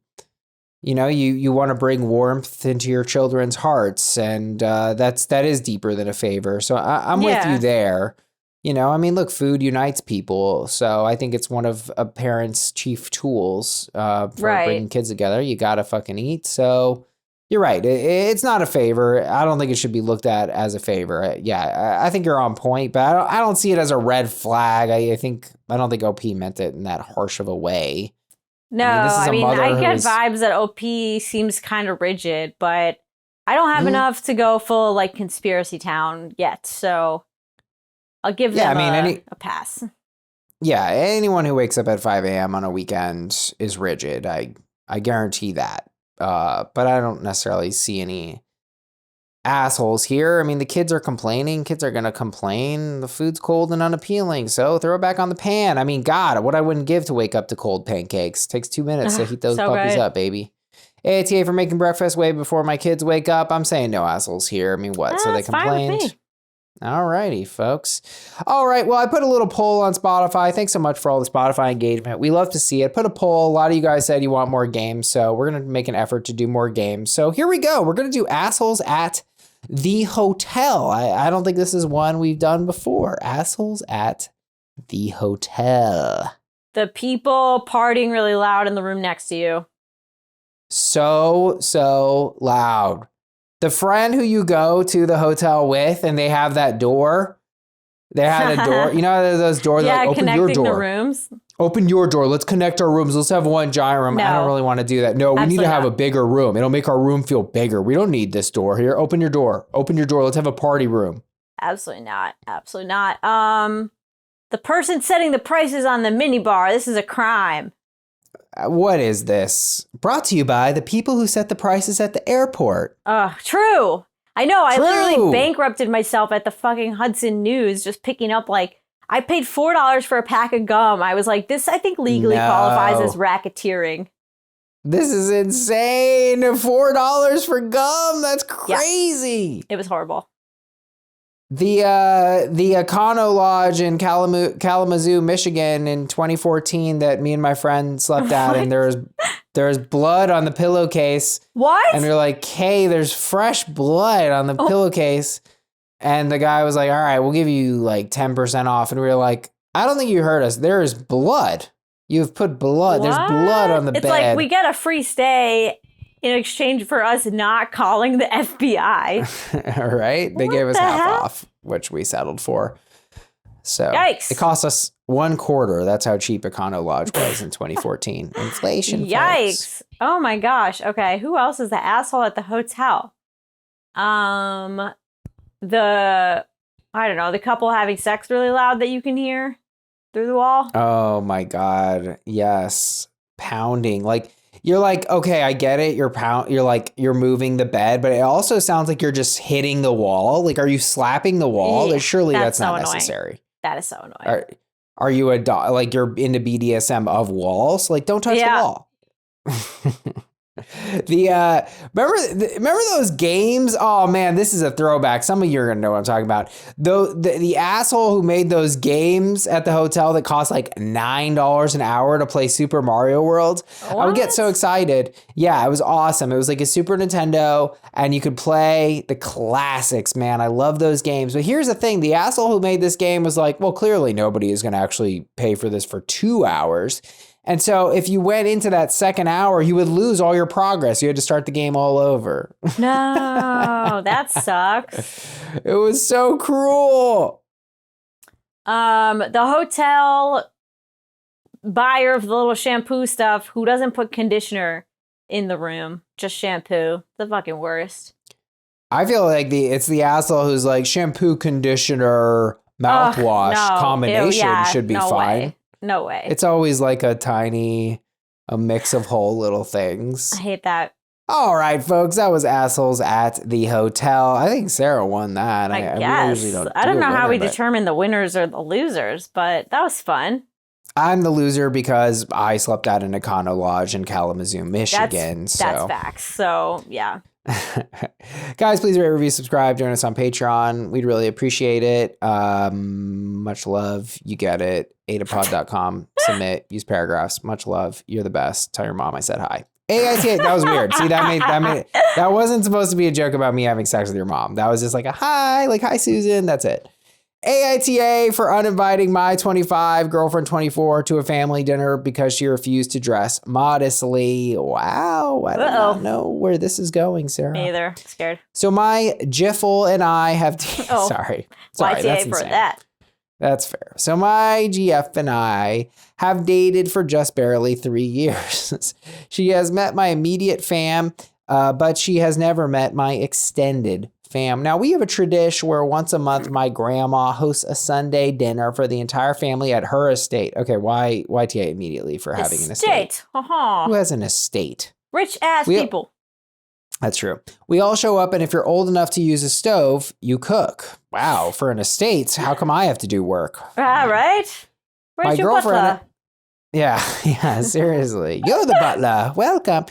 you want to bring warmth into your children's hearts. And that is deeper than a favor. So I'm with you there. I mean, look, food unites people. So I think it's one of a parent's chief tools for bringing kids together. You got to fucking eat. So you're right. It's not a favor. I don't think it should be looked at as a favor. Yeah, I think you're on point, but I don't see it as a red flag. I don't think OP meant it in that harsh of a way. No, I get vibes that OP seems kind of rigid, but I don't have enough to go full like conspiracy town yet. So I'll give them a pass. Yeah, anyone who wakes up at 5 a.m. on a weekend is rigid. I guarantee that. But I don't necessarily see any assholes here. I mean, the kids are complaining. Kids are going to complain. The food's cold and unappealing, so throw it back on the pan. I mean, God, what I wouldn't give to wake up to cold pancakes. Takes 2 minutes to heat those puppies up, baby. AITA for making breakfast way before my kids wake up. I'm saying no assholes here. I mean, what? So they complained? All righty, folks. All right. Well, I put a little poll on Spotify. Thanks so much for all the Spotify engagement. We love to see it. Put a poll. A lot of you guys said you want more games, so we're going to make an effort to do more games. So here we go. We're going to do Assholes at the Hotel. I don't think this is one we've done before. Assholes at the Hotel. The people partying really loud in the room next to you. So loud. The friend who you go to the hotel with and they have that door. They had a door. You know those doors that open your door. The rooms. Open your door. Let's connect our rooms. Let's have one giant room. No, I don't really want to do that. No, we need to have a bigger room. It'll make our room feel bigger. We don't need this door here. Open your door. Open your door. Let's have a party room. Absolutely not. Absolutely not. The person setting the prices on the minibar. This is a crime. What is this? Brought to you by the people who set the prices at the airport. True. I know. I literally bankrupted myself at the fucking Hudson News just picking up I paid $4 for a pack of gum. I was like, this I think legally qualifies as racketeering. This is insane. $4 for gum. That's crazy. Yeah. It was horrible. The Econo Lodge in Kalamazoo, Michigan in 2014 that me and my friend slept at, and there's blood on the pillowcase. What? And we're like, hey, there's fresh blood on the pillowcase. And the guy was like, all right, we'll give you 10% off. And we were like, I don't think you heard us. There is blood. You've put blood. What? There's blood on the bed. It's like we get a free stay in exchange for us not calling the FBI. All right. They gave us half off, which we settled for. So yikes. It cost us $1/4. That's how cheap Econo Lodge was in 2014. Inflation. Yikes. Folks. Oh my gosh. Okay. Who else is the asshole at the hotel? I don't know, the couple having sex really loud that you can hear through the wall. Oh my God. Yes. Pounding. You're like, okay, I get it. You're moving the bed, but it also sounds like you're just hitting the wall. Are you slapping the wall? Yeah, surely that's so not annoying. necessary. That is so annoying. Are you a dog? You're into BDSM of walls? Don't touch the wall. Remember those games? Oh man, this is a throwback. Some of you are gonna know what I'm talking about. The asshole who made those games at the hotel that cost $9 an hour to play Super Mario World. What? I would get so excited. Yeah, it was awesome. It was like a Super Nintendo, and you could play the classics. Man, I love those games. But here's the thing: the asshole who made this game was like, well, clearly nobody is gonna actually pay for this for 2 hours. And so if you went into that second hour, you would lose all your progress. You had to start the game all over. No, that sucks. It was so cruel. The hotel buyer of the little shampoo stuff who doesn't put conditioner in the room, just shampoo. The fucking worst. I feel like it's the asshole who's like shampoo, conditioner, mouthwash combination should be fine. Way. No way. It's always a mix of whole little things. I hate that. All right, folks, that was Assholes at the Hotel. I think Sarah won that. I guess. I don't know how we determine the winners or the losers, but that was fun. I'm the loser because I slept at an Econo Lodge in Kalamazoo, Michigan. That's facts. So, yeah. Guys, please rate, review, subscribe, join us on Patreon. We'd really appreciate it. Much love. You get it. AITAPod.com. Submit. Use paragraphs. Much love. You're the best. Tell your mom I said hi. AITA. That was weird. See, that wasn't supposed to be a joke about me having sex with your mom. That was just a hi, hi Susan. That's it. AITA for uninviting my 25 girlfriend 24 to a family dinner because she refused to dress modestly. Wow. I don't know where this is going, Sarah. Me either. Scared. So my Jiffle and I have... Sorry. That's insane. For that. That's fair. So my GF and I have dated for just barely 3 years. She has met my immediate fam, but she has never met my extended fam. Now, we have a tradition where once a month, my grandma hosts a Sunday dinner for the entire family at her estate. Okay, why YTA immediately for having an estate? Who has an estate? Rich ass people. That's true. We all show up, and if you're old enough to use a stove, you cook. Wow, for an estate, how come I have to do work? Right? Where's my your girlfriend, butler? Yeah, seriously. You're the butler. Welcome,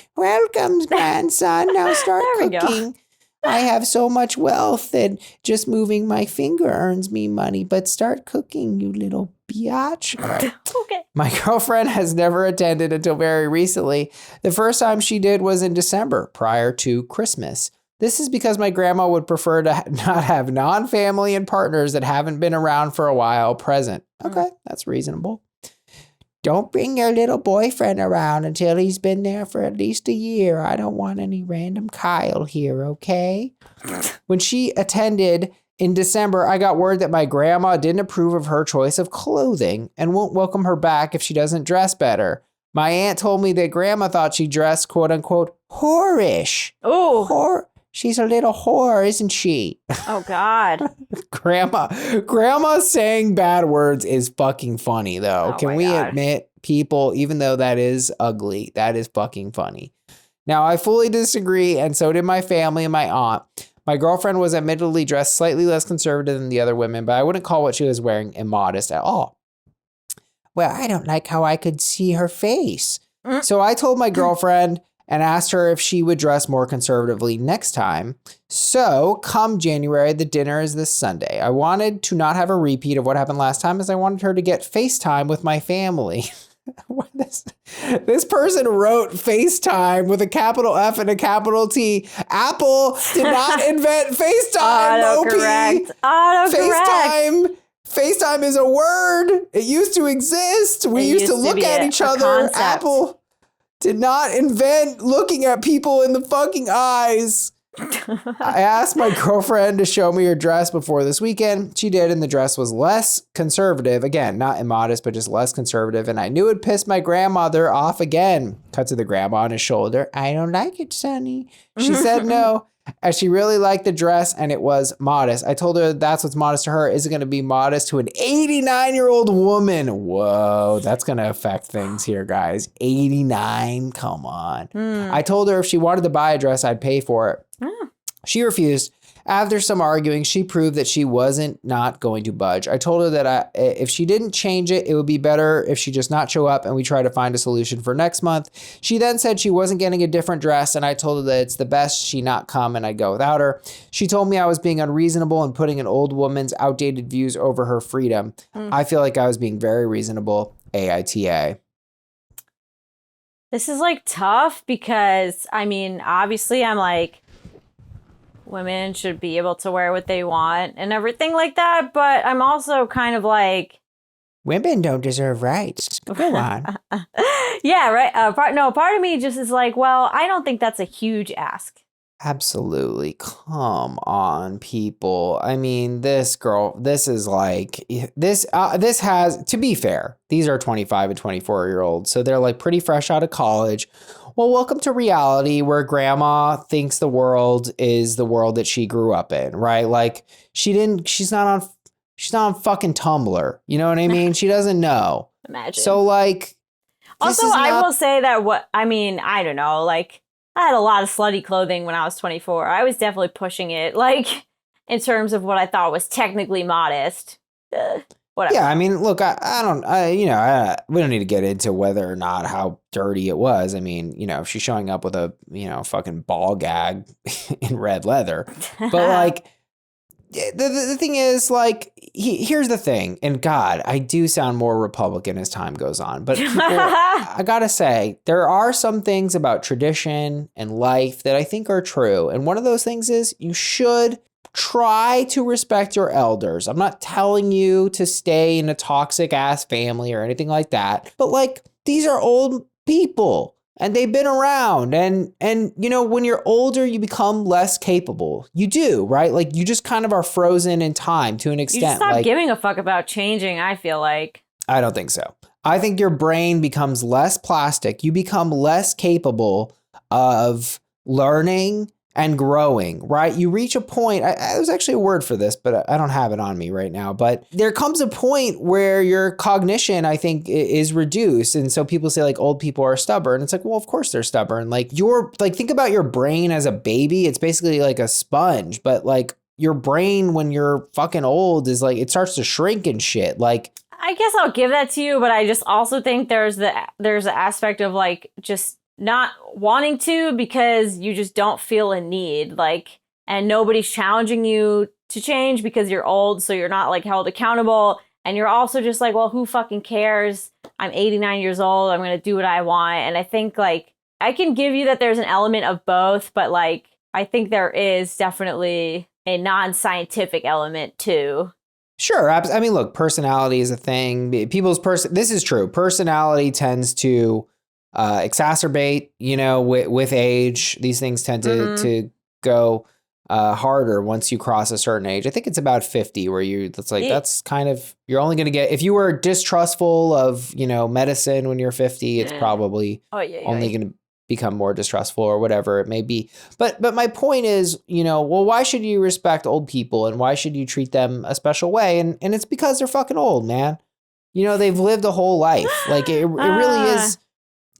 grandson. Now start cooking. I have so much wealth that just moving my finger earns me money. But start cooking, you little biatch. All right. Okay. My girlfriend has never attended until very recently. The first time she did was in December, prior to Christmas. This is because my grandma would prefer to not have non-family and partners that haven't been around for a while present. Okay, that's reasonable. Don't bring your little boyfriend around until he's been there for at least a year. I don't want any random Kyle here, okay? When she attended in December, I got word that my grandma didn't approve of her choice of clothing and won't welcome her back if she doesn't dress better. My aunt told me that grandma thought she dressed, quote unquote, whorish. Oh. She's a little whore, isn't she? Oh, God. Grandma saying bad words is fucking funny, though. Can we admit, people, even though that is ugly, that is fucking funny. Now, I fully disagree, and so did my family and my aunt. My girlfriend was admittedly dressed slightly less conservative than the other women, but I wouldn't call what she was wearing immodest at all. Well, I don't like how I could see her face. So I told my girlfriend and asked her if she would dress more conservatively next time. So come January, the dinner is this Sunday. I wanted to not have a repeat of what happened last time, as I wanted her to get FaceTime with my family. This person wrote FaceTime with a capital F and a capital T. Apple did not invent FaceTime. Autocorrect. FaceTime is a word. It used to exist. We used to look at each other. Concept. Apple did not invent looking at people in the fucking eyes. I asked my girlfriend to show me her dress before this weekend. She did, and the dress was less conservative. Again, not immodest, but just less conservative. And I knew it pissed my grandmother off again. Cut to the grandma on his shoulder. I don't like it, Sonny. She said no, as she really liked the dress and it was modest. I told her that's what's modest to her isn't going to be modest to an 89-year-old woman. Whoa, that's going to affect things here, guys. 89, come on. I told her if she wanted to buy a dress, I'd pay for it. She refused. After some arguing, she proved that she wasn't not going to budge. I told her that if she didn't change it, it would be better if she just not show up and we try to find a solution for next month. She then said she wasn't getting a different dress, and I told her that it's the best she not come and I'd go without her. She told me I was being unreasonable and putting an old woman's outdated views over her freedom. I feel like I was being very reasonable. AITA. This is like tough because, I mean, obviously I'm like, women should be able to wear what they want and everything like that. But I'm also kind of like, women don't deserve rights. Go on. Yeah, right. Part of me just is like, well, I don't think that's a huge ask. Absolutely. Come on, people. I mean, this is like, this has, to be fair, these are 25 and 24-year-olds. So they're like pretty fresh out of college. Well, welcome to reality where grandma thinks the world is the world that she grew up in, right? Like she's not on fucking Tumblr. You know what I mean? She doesn't know. Imagine. So like, also, I will say that I don't know, like, I had a lot of slutty clothing when I was 24. I was definitely pushing it, like, in terms of what I thought was technically modest. Whatever. Yeah, I mean, look, we don't need to get into whether or not how dirty it was. I mean, if she's showing up with a, fucking ball gag in red leather. But, like, the thing is, like, here's the thing. And God, I do sound more Republican as time goes on. But people, I gotta say, there are some things about tradition and life that I think are true. And one of those things is you should try to respect your elders. I'm not telling you to stay in a toxic ass family or anything like that. But, like, these are old people. And they've been around, and when you're older, you become less capable. You do, right? Like, you just kind of are frozen in time to an extent. You stop giving a fuck about changing, I feel like. I don't think so. I think your brain becomes less plastic. You become less capable of learning and growing, right? You reach a point, there's actually a word for this, but I don't have it on me right now. But there comes a point where your cognition, I think, is reduced. And so people say like old people are stubborn. It's like, well, of course they're stubborn. Like think about your brain as a baby. It's basically like a sponge, but like your brain when you're fucking old is like, it starts to shrink and shit. Like, I guess I'll give that to you, but I just also think there's the aspect of like just not wanting to because you just don't feel a need, like, and nobody's challenging you to change because you're old, so you're not like held accountable, and you're also just like, well, who fucking cares? I'm 89 years old, I'm gonna do what I want. And I think like I can give you that there's an element of both, but like I think there is definitely a non-scientific element too. Sure. I mean, look, personality is a thing. This is true. Personality tends to exacerbate, with age. These things tend to go harder once you cross a certain age. I think it's about 50 where that's kind of, you're only going to get, if you were distrustful of, medicine when you're 50, it's probably only going to become more distrustful or whatever it may be. But my point is, well, why should you respect old people and why should you treat them a special way? And it's because they're fucking old, man. They've lived a whole life. Like it really is.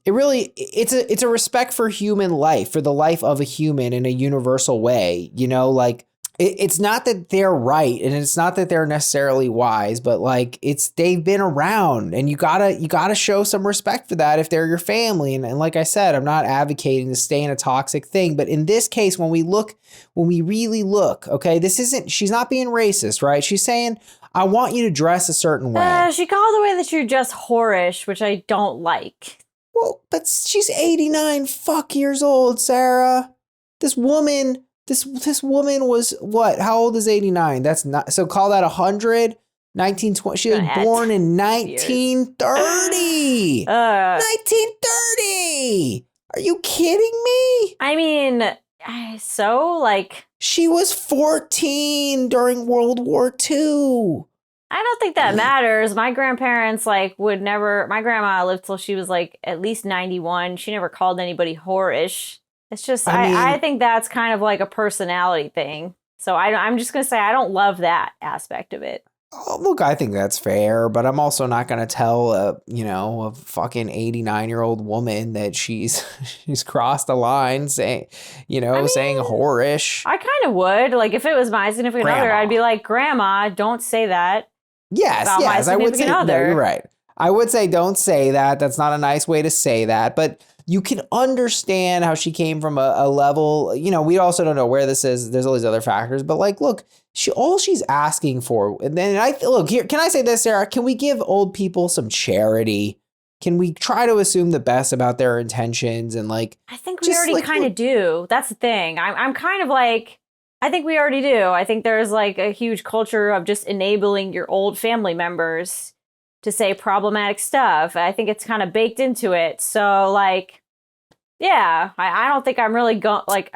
It's a respect for human life, for the life of a human in a universal way, like it's not that they're right and it's not that they're necessarily wise, but like they've been around and you gotta show some respect for that if they're your family. And like I said, I'm not advocating to stay in a toxic thing, but in this case, when we really look, okay, she's not being racist, right? She's saying, I want you to dress a certain way. She called the way that you're just whorish, which I don't like. Well, but she's 89 years old, Sarah. This woman was what? How old is 89? That's not, so call that 100, 1920. She was born in 1930. 1930. Are you kidding me? I mean, so like she was 14 during World War II. I don't think that matters. My grandparents would never. My grandma lived till she was like at least 91. She never called anybody whorish. It's just I think that's kind of like a personality thing. So I'm just gonna say I don't love that aspect of it. Oh, look, I think that's fair, but I'm also not gonna tell a fucking 89-year-old woman that she's crossed the line, saying whorish. I kind of would. Like if it was my significant other, I'd be like, Grandma, don't say that. Yes, I would say. No, you're right. I would say don't say that. That's not a nice way to say that. But you can understand how she came from a level. We also don't know where this is. There's all these other factors. But look, all she's asking for. And then here. Can I say this, Sarah? Can we give old people some charity? Can we try to assume the best about their intentions and I think we already kind of do. That's the thing. I'm kind of like. I think we already do. I think there's a huge culture of just enabling your old family members to say problematic stuff. I think it's kind of baked into it. So yeah, I don't think I'm really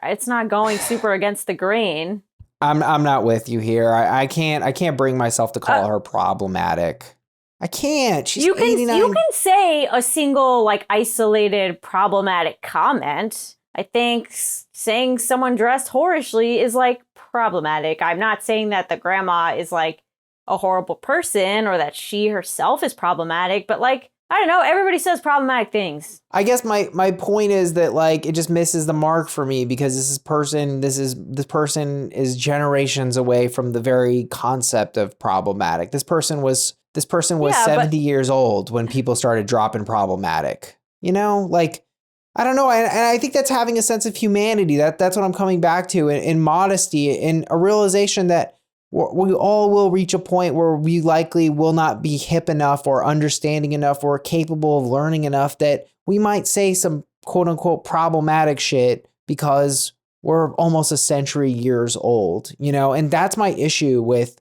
it's not going super against the grain. I'm not with you here. I can't bring myself to call her problematic. I can't. She's 89. You can say a single isolated problematic comment. I think saying someone dressed whorishly is problematic. I'm not saying that the grandma is a horrible person or that she herself is problematic, but I don't know, everybody says problematic things. I guess my point is that it just misses the mark for me because this person is generations away from the very concept of problematic. This person was 70 years old when people started dropping problematic. I don't know. And I think that's having a sense of humanity. That's what I'm coming back to, in modesty, in a realization that we all will reach a point where we likely will not be hip enough or understanding enough or capable of learning enough that we might say some quote unquote problematic shit because we're almost a century years old, and that's my issue with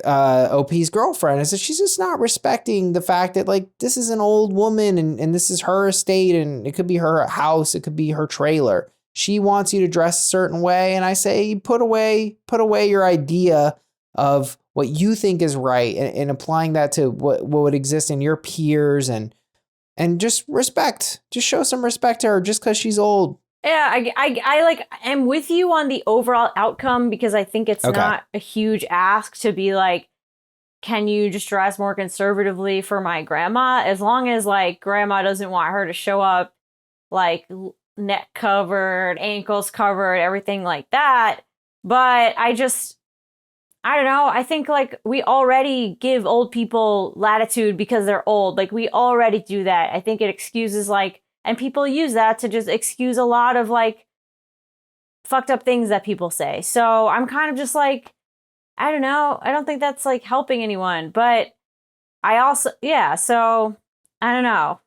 OP's girlfriend is that she's just not respecting the fact that this is an old woman and this is her estate and it could be her house, it could be her trailer. She wants you to dress a certain way, and I say put away your idea of what you think is right and applying that to what would exist in your peers and just respect. Just show some respect to her just because she's old. Yeah, I like am with you on the overall outcome because I think it's not a huge ask to be like, can you just dress more conservatively for my grandma? As long as like grandma doesn't want her to show up like neck covered, ankles covered, everything like that. But I don't know. I think like we already give old people latitude because they're old. Like we already do that. I think it excuses like, and people use that to just excuse a lot of like fucked up things that people say. So I'm kind of just like, I don't know. I don't think that's like helping anyone. But I also, yeah. So I don't know.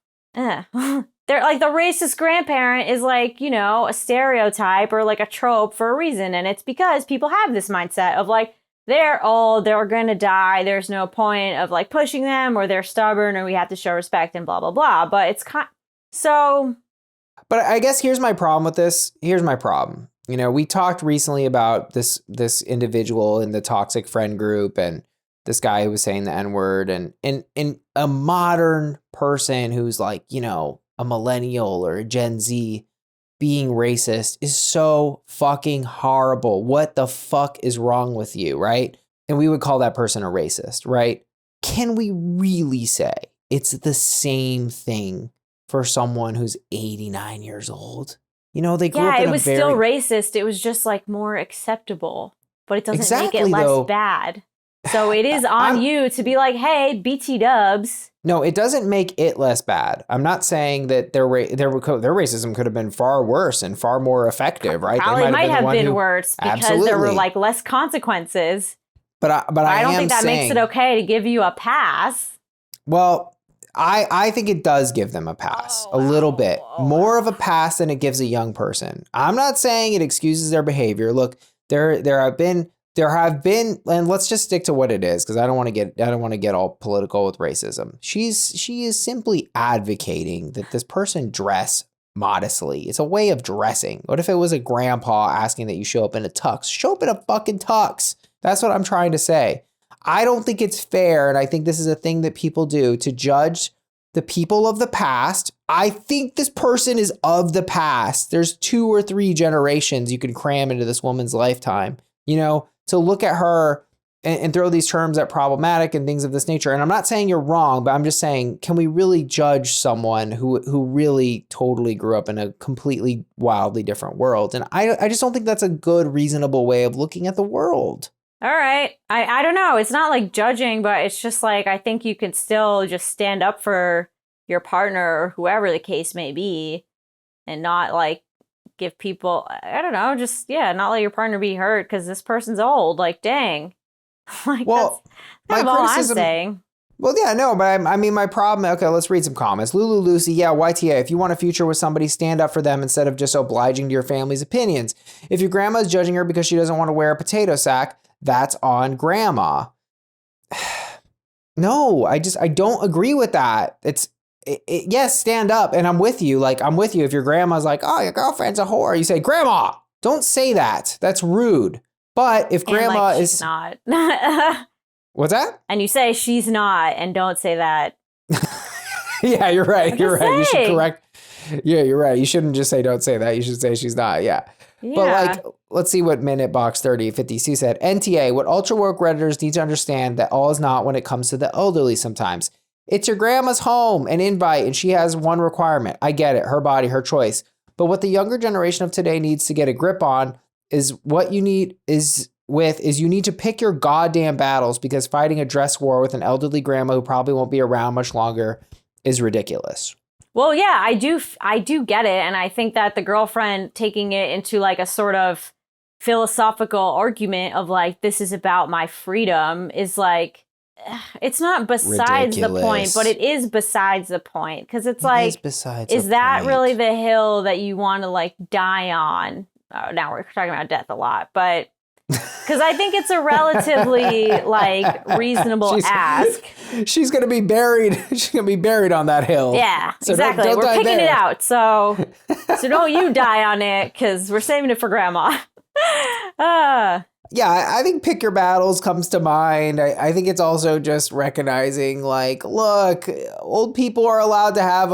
They're like the racist grandparent is like, you know, a stereotype or like a trope for a reason. And it's because people have this mindset of like, they're old, they're going to die. There's no point of like pushing them or they're stubborn or we have to show respect and blah, blah, blah. But it's so. But I guess here's my problem with this. Here's my problem. You know, we talked recently about this individual in the toxic friend group and this guy who was saying the N-word and a modern person who's like, you know, a millennial or a Gen Z being racist is so fucking horrible. What the fuck is wrong with you, right? And we would call that person a racist, right? Can we really say it's the same thing for someone who's 89 years old? You know, they grew up in a it was still racist. It was just like more acceptable, but it doesn't make it less bad. So it is on you to be like, hey, BT dubs. No, it doesn't make it less bad. I'm not saying that their racism could have been far worse and far more effective, right? Probably might have been worse because there were like less consequences. But I don't think that makes it okay to give you a pass. Well, I think it does give them a pass, a little bit. More of a pass than it gives a young person. I'm not saying it excuses their behavior. Look, there have been, and let's just stick to what it is because I don't want to get all political with racism. She is simply advocating that this person dress modestly. It's a way of dressing. What if it was a grandpa asking that you show up in a tux? Show up in a fucking tux. That's what I'm trying to say. I don't think it's fair, and I think this is a thing that people do to judge the people of the past. I think this person is of the past. There's 2 or 3 generations you can cram into this woman's lifetime, you know, to look at her and throw these terms at problematic and things of this nature. And I'm not saying you're wrong, but I'm just saying, can we really judge someone who really totally grew up in a completely wildly different world? And I just don't think that's a good, reasonable way of looking at the world. All right. I don't know. It's not like judging, but it's just like, I think you can still just stand up for your partner or whoever the case may be and not like give people, I don't know, just, not let your partner be hurt because this person's old. Like, dang. Like, well, that's all I'm saying. Well, yeah, no, but I mean, my problem, okay, let's read some comments. Lulu Lucy, yeah, YTA, if you want a future with somebody, stand up for them instead of just obliging to your family's opinions. If your grandma's judging her because she doesn't want to wear a potato sack, that's on grandma. No, I don't agree with that. Yes, stand up. And I'm with you. Like, I'm with you. If your grandma's like, oh, your girlfriend's a whore, you say, grandma, don't say that. That's rude. But if grandma she's is not. What's that? And you say she's not and don't say that. Yeah, you're right. You're right. You should correct. Yeah, you're right. You shouldn't just say don't say that. You should say she's not. Yeah. But like, let's see what Minute Box 3050C said. NTA, what ultra woke Redditors need to understand that all is not when it comes to the elderly sometimes. It's your grandma's home, an invite, and she has one requirement. I get it, her body, her choice. But what the younger generation of today needs to get a grip on is what you need is you need to pick your goddamn battles because fighting a dress war with an elderly grandma who probably won't be around much longer is ridiculous. Well, yeah, I do get it. And I think that the girlfriend taking it into like a sort of philosophical argument of like, this is about my freedom is like, it's not besides the point, but it is besides the point. Because it's like, is that really the hill that you want to like die on? Oh, now we're talking about death a lot, but because I think it's a relatively like reasonable ask. She's gonna be buried. She's gonna be buried on that hill. Yeah, so exactly. We're picking it out. So don't you die on it because we're saving it for grandma. Yeah, I think pick your battles comes to mind. I think it's also just recognizing like, look, old people are allowed to have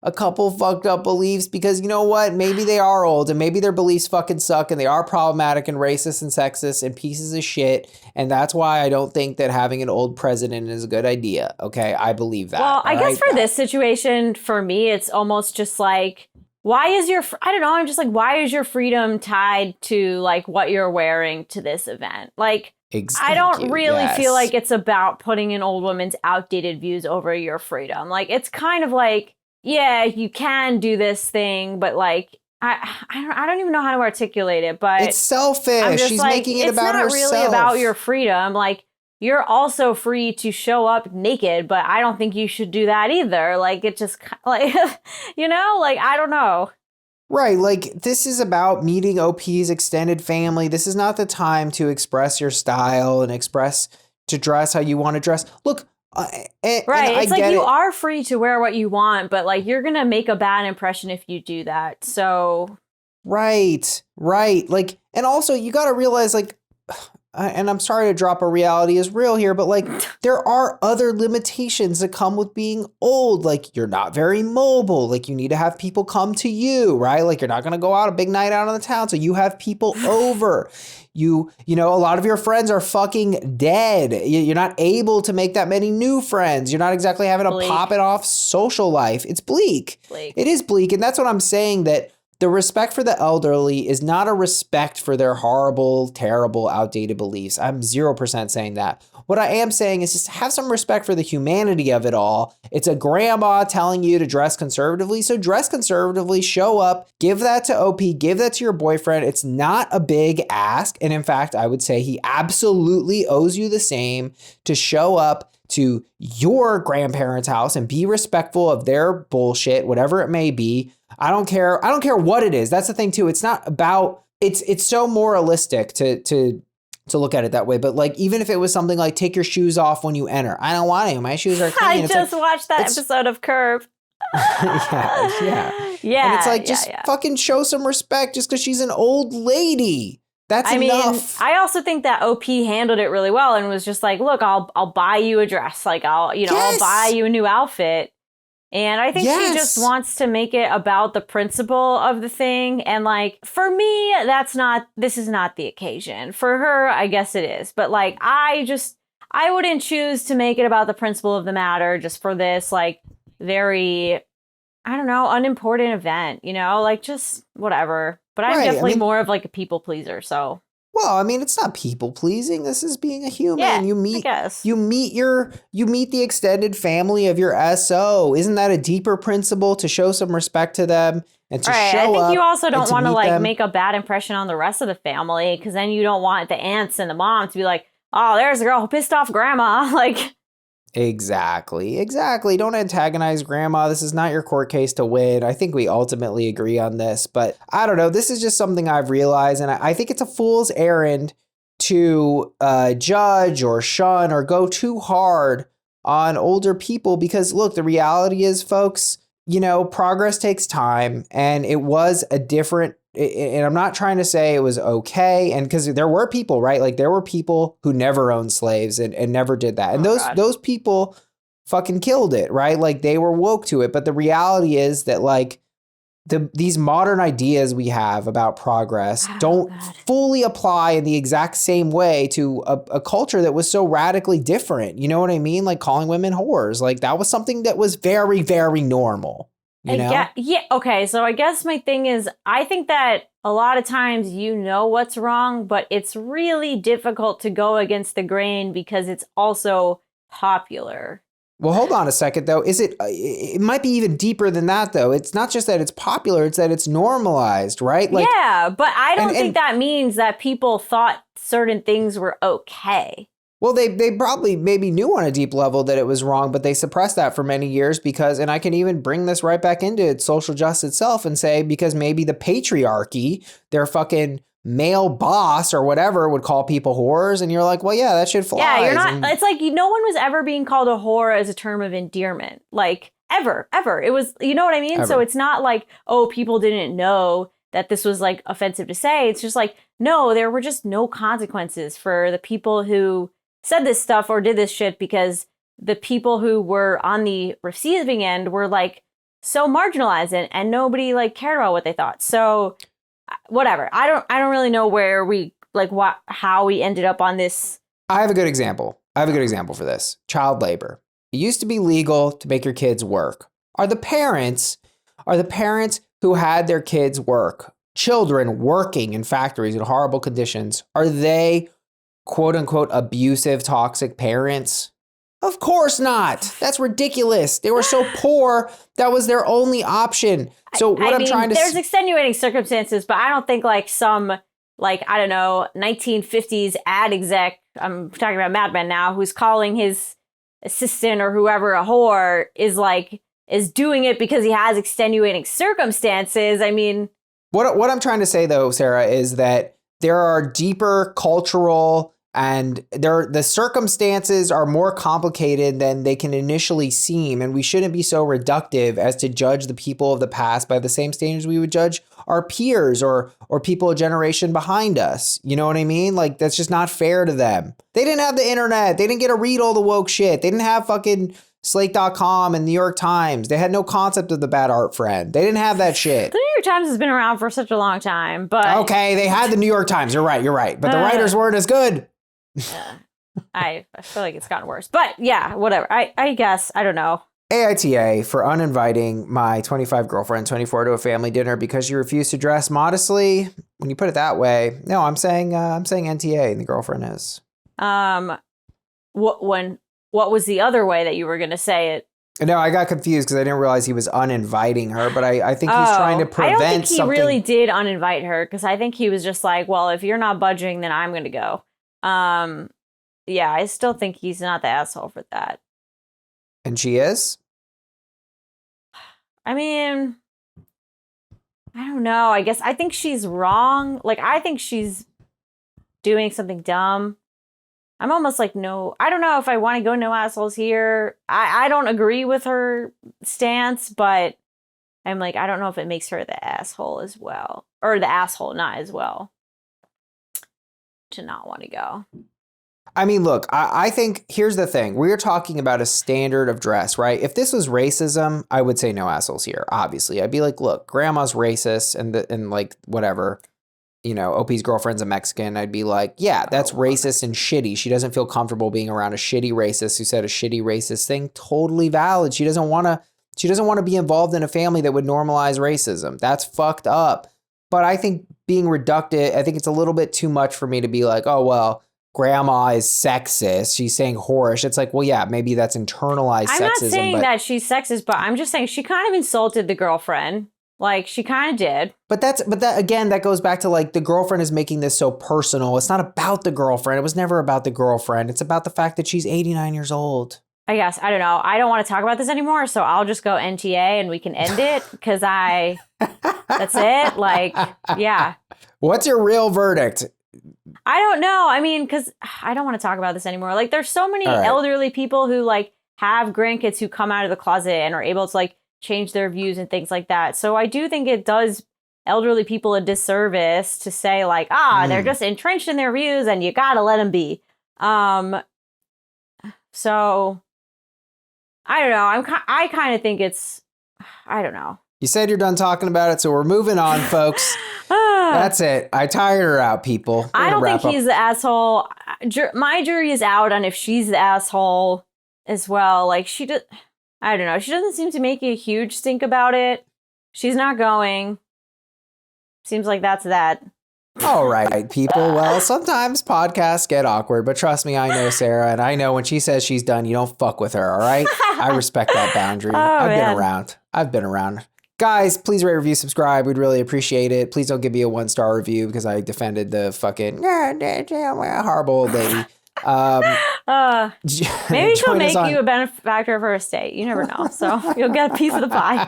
a couple fucked up beliefs because you know what? Maybe they are old and maybe their beliefs fucking suck and they are problematic and racist and sexist and pieces of shit. And that's why I don't think that having an old president is a good idea. Okay, I believe that. Well, I guess for this situation, for me, it's almost just like, why is your, I don't know, I'm just like, why is your freedom tied to like what you're wearing to this event? Like, I don't really feel like it's about putting an old woman's outdated views over your freedom. Like, it's kind of like, yeah, you can do this thing, but like, I don't even know how to articulate it, but it's selfish. She's like, making it about herself. It's not really about your freedom. Like, you're also free to show up naked, but I don't think you should do that either. Like, it just like, you know, like, I don't know. Right, like this is about meeting OP's extended family. This is not the time to express your style and to dress how you want to dress. Look, right, it's like you are free to wear what you want, but like you're gonna make a bad impression if you do that. So, right, like, and also you got to realize like. And I'm sorry to drop a reality is real here, but like there are other limitations that come with being old. Like you're not very mobile. Like you need to have people come to you, right? Like you're not going to go out a big night out on the town. So you have people over. You know, a lot of your friends are fucking dead. You're not able to make that many new friends. You're not exactly having a pop it off social life. It's bleak. It is bleak. And that's what I'm saying, that the respect for the elderly is not a respect for their horrible, terrible, outdated beliefs. I'm 0% saying that. What I am saying is just have some respect for the humanity of it all. It's a grandma telling you to dress conservatively, so dress conservatively, show up, give that to OP, give that to your boyfriend. It's not a big ask. And in fact, I would say he absolutely owes you the same to show up to your grandparents' house and be respectful of their bullshit, whatever it may be. I don't care what it is. That's the thing too. It's not about, it's so moralistic to look at it that way. But like, even if it was something like take your shoes off when you enter, I don't want to. My shoes are clean. I just watched that episode of Curb. yeah. And it's like, just fucking show some respect just because she's an old lady. That's enough. I also think that OP handled it really well and was just like, look, I'll buy you a dress. Like I'll buy you a new outfit. And I think she just wants to make it about the principle of the thing. And like, for me, this is not the occasion. For her, I guess it is. But like, I wouldn't choose to make it about the principle of the matter just for this like very, I don't know, unimportant event, you know, like just whatever. But I'm definitely more of like a people pleaser. So. Well, I mean, it's not people pleasing. This is being a human. Yeah, you meet the extended family of your SO. Isn't that a deeper principle to show some respect to them and to show up? I think you also don't want to like make a bad impression on the rest of the family, because then you don't want the aunts and the mom to be like, oh, there's a girl who pissed off grandma. Like. Exactly. Don't antagonize grandma. This is not your court case to win. I think we ultimately agree on this, but I don't know. This is just something I've realized, and I think it's a fool's errand to judge or shun or go too hard on older people because, look, the reality is, folks, you know, progress takes time, and it was a different. And I'm not trying to say it was okay. And because there were people, right? Like there were people who never owned slaves and never did that. And those people fucking killed it, right? Like they were woke to it. But the reality is that like these modern ideas we have about progress don't fully apply in the exact same way to a culture that was so radically different. You know what I mean? Like calling women whores. Like that was something that was very, very normal. You know? Yeah. Okay. So I guess my thing is, I think that a lot of times you know what's wrong, but it's really difficult to go against the grain because it's also popular. Well, hold on a second, though. It might be even deeper than that, though. It's not just that it's popular, it's that it's normalized, right? Like, yeah, but I don't think that means that people thought certain things were okay. Well, they probably maybe knew on a deep level that it was wrong, but they suppressed that for many years because, and I can even bring this right back into social justice itself and say, because maybe the patriarchy, their fucking male boss or whatever would call people whores. And you're like, well, yeah, that shit flies. Yeah, you're not, it's like no one was ever being called a whore as a term of endearment. Like ever. It was, you know what I mean? Ever. So it's not like, oh, people didn't know that this was like offensive to say. It's just like, no, there were just no consequences for the people who said this stuff or did this shit, because the people who were on the receiving end were like so marginalized and nobody like cared about what they thought. So whatever. I don't really know where we like how we ended up on this. I have a good example. For this. Child labor. It used to be legal to make your kids work. Are the parents who had their kids work, children working in factories in horrible conditions, are they quote unquote abusive, toxic parents? Of course not. That's ridiculous. They were so poor. That was their only option. So there's extenuating circumstances, but I don't think like some, like, I don't know, 1950s ad exec, I'm talking about Mad Men now, who's calling his assistant or whoever a whore is doing it because he has extenuating circumstances. I mean, what I'm trying to say though, Sarah, is that there are deeper cultural and the circumstances are more complicated than they can initially seem. And we shouldn't be so reductive as to judge the people of the past by the same standards we would judge our peers or people a generation behind us. You know what I mean? Like, that's just not fair to them. They didn't have the internet. They didn't get to read all the woke shit. They didn't have fucking Slate.com and New York Times. They had no concept of the bad art friend. They didn't have that shit. The New York Times has been around for such a long time, but... Okay, they had the New York Times. You're right. But the writers weren't as good. I feel like it's gotten worse. But yeah, whatever. I guess. I don't know. AITA for uninviting my 25 girlfriend 24 to a family dinner because she refused to dress modestly. When you put it that way, no, I'm saying NTA and the girlfriend is. What was the other way that you were going to say it? No, I got confused because I didn't realize he was uninviting her, but I think he's trying to prevent something. I don't think he really did uninvite her because I think he was just like, well, if you're not budging, then I'm going to go. Yeah, I still think he's not the asshole for that. And she is? I mean, I don't know. I think she's wrong. Like, I think she's doing something dumb. I'm almost like, no, I don't know if I want to go no assholes here. I don't agree with her stance, but I'm like, I don't know if it makes her the asshole as well. Or the asshole not as well. To not want to go. I mean, look, I think here's the thing. We're talking about a standard of dress, right? If this was racism, I would say no assholes here, obviously. I'd be like, look, grandma's racist and like whatever, you know, OP's girlfriend's a Mexican. I'd be like, yeah, that's racist and shitty. She doesn't feel comfortable being around a shitty racist who said a shitty racist thing. Totally valid. She doesn't want to be involved in a family that would normalize racism. That's fucked up. But I think being reductive, I think it's a little bit too much for me to be like, oh, well, grandma is sexist. She's saying whorish. It's like, well, yeah, maybe that's internalized sexism. I'm not saying that she's sexist, but I'm just saying she kind of insulted the girlfriend. Like, she kind of did. But that again, that goes back to like the girlfriend is making this so personal. It's not about the girlfriend. It was never about the girlfriend. It's about the fact that she's 89 years old. I guess. I don't know. I don't want to talk about this anymore, so I'll just go NTA and we can end it because that's it. Like, yeah. What's your real verdict? I don't know. I mean, because I don't want to talk about this anymore. Like, there's so many elderly people who like have grandkids who come out of the closet and are able to like change their views and things like that. So I do think it does elderly people a disservice to say like, they're just entrenched in their views and you gotta let them be. So I don't know. I kind of think it's, I don't know. You said you're done talking about it, so we're moving on, folks. That's it. I tired her out, people. I don't think he's the asshole. My jury is out on if she's the asshole as well. Like, I don't know. She doesn't seem to make a huge stink about it. She's not going. Seems like that's that. All right, people. Well, sometimes podcasts get awkward, but trust me, I know Sarah, and I know when she says she's done, you don't fuck with her, all right? I respect that boundary. I've been around. Guys, please rate, review, subscribe. We'd really appreciate it. Please don't give me a 1-star review because I defended the fucking horrible old lady. Maybe she'll make you a benefactor of her estate. You never know. So you'll get a piece of the pie.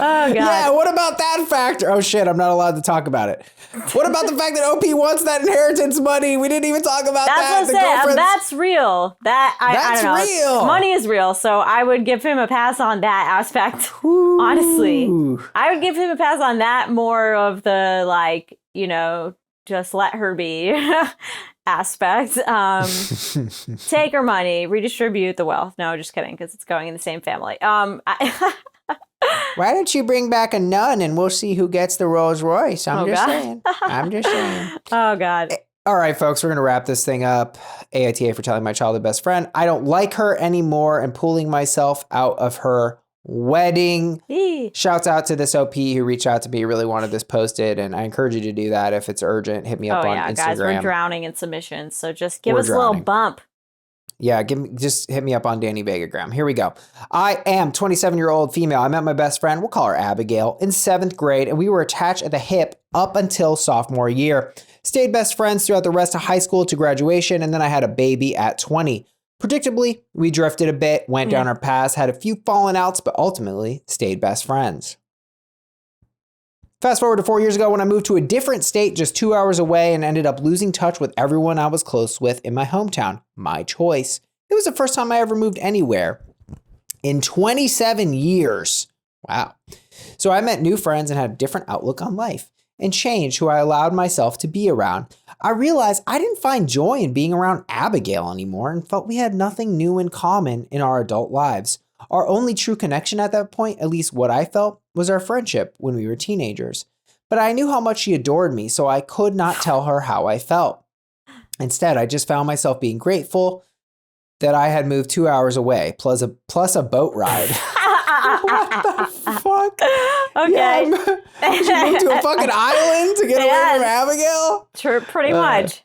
Oh, God. Yeah, what about that factor? Oh, shit, I'm not allowed to talk about it. What about the fact that OP wants that inheritance money? We didn't even talk about that. That's what I'm saying. That's real. I don't know. Real. Money is real. So I would give him a pass on that aspect. Ooh. Honestly. I would give him a pass on that, more of the, like, you know, just let her be aspect. Take her money, redistribute the wealth. No, just kidding, because it's going in the same family. Why don't you bring back a nun and we'll see who gets the Rolls Royce? I'm just saying. Oh, God. All right, folks, we're going to wrap this thing up. AITA for telling my childhood best friend I don't like her anymore and pulling myself out of her wedding. Shouts out to this OP who reached out to me, really wanted this posted, and I encourage you to do that if it's urgent. Hit me up on Instagram. Guys, we're drowning in submissions, so just give us a little bump. Yeah, just hit me up on Danny Vegagram. Here we go. I am 27-year-old female. I met my best friend, we'll call her Abigail, in 7th grade, and we were attached at the hip up until sophomore year. Stayed best friends throughout the rest of high school to graduation, and then I had a baby at 20. Predictably, we drifted a bit, went down our paths, had a few fallen outs, but ultimately stayed best friends. Fast forward to 4 years ago when I moved to a different state just 2 hours away and ended up losing touch with everyone I was close with in my hometown. My choice. It was the first time I ever moved anywhere in 27 years. Wow. So I met new friends and had a different outlook on life and changed who I allowed myself to be around. I realized I didn't find joy in being around Abigail anymore and felt we had nothing new in common in our adult lives. Our only true connection at that point, at least what I felt, was our friendship when we were teenagers. But I knew how much she adored me, so I could not tell her how I felt. Instead, I just found myself being grateful that I had moved 2 hours away, plus a boat ride. What the fuck? Okay. Yeah, she moved to a fucking island to get away from Abigail? True, pretty much.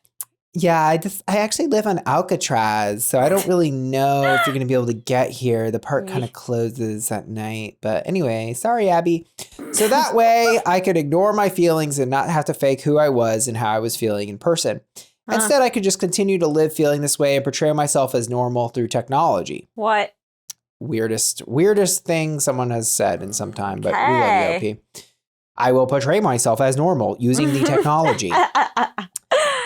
Yeah, I actually live on Alcatraz, so I don't really know if you're going to be able to get here. The park kind of closes at night. But anyway, sorry, Abby. So that way I could ignore my feelings and not have to fake who I was and how I was feeling in person. Instead, I could just continue to live feeling this way and portray myself as normal through technology. What? Weirdest thing someone has said in some time, but we love you, OP. I will portray myself as normal using the technology.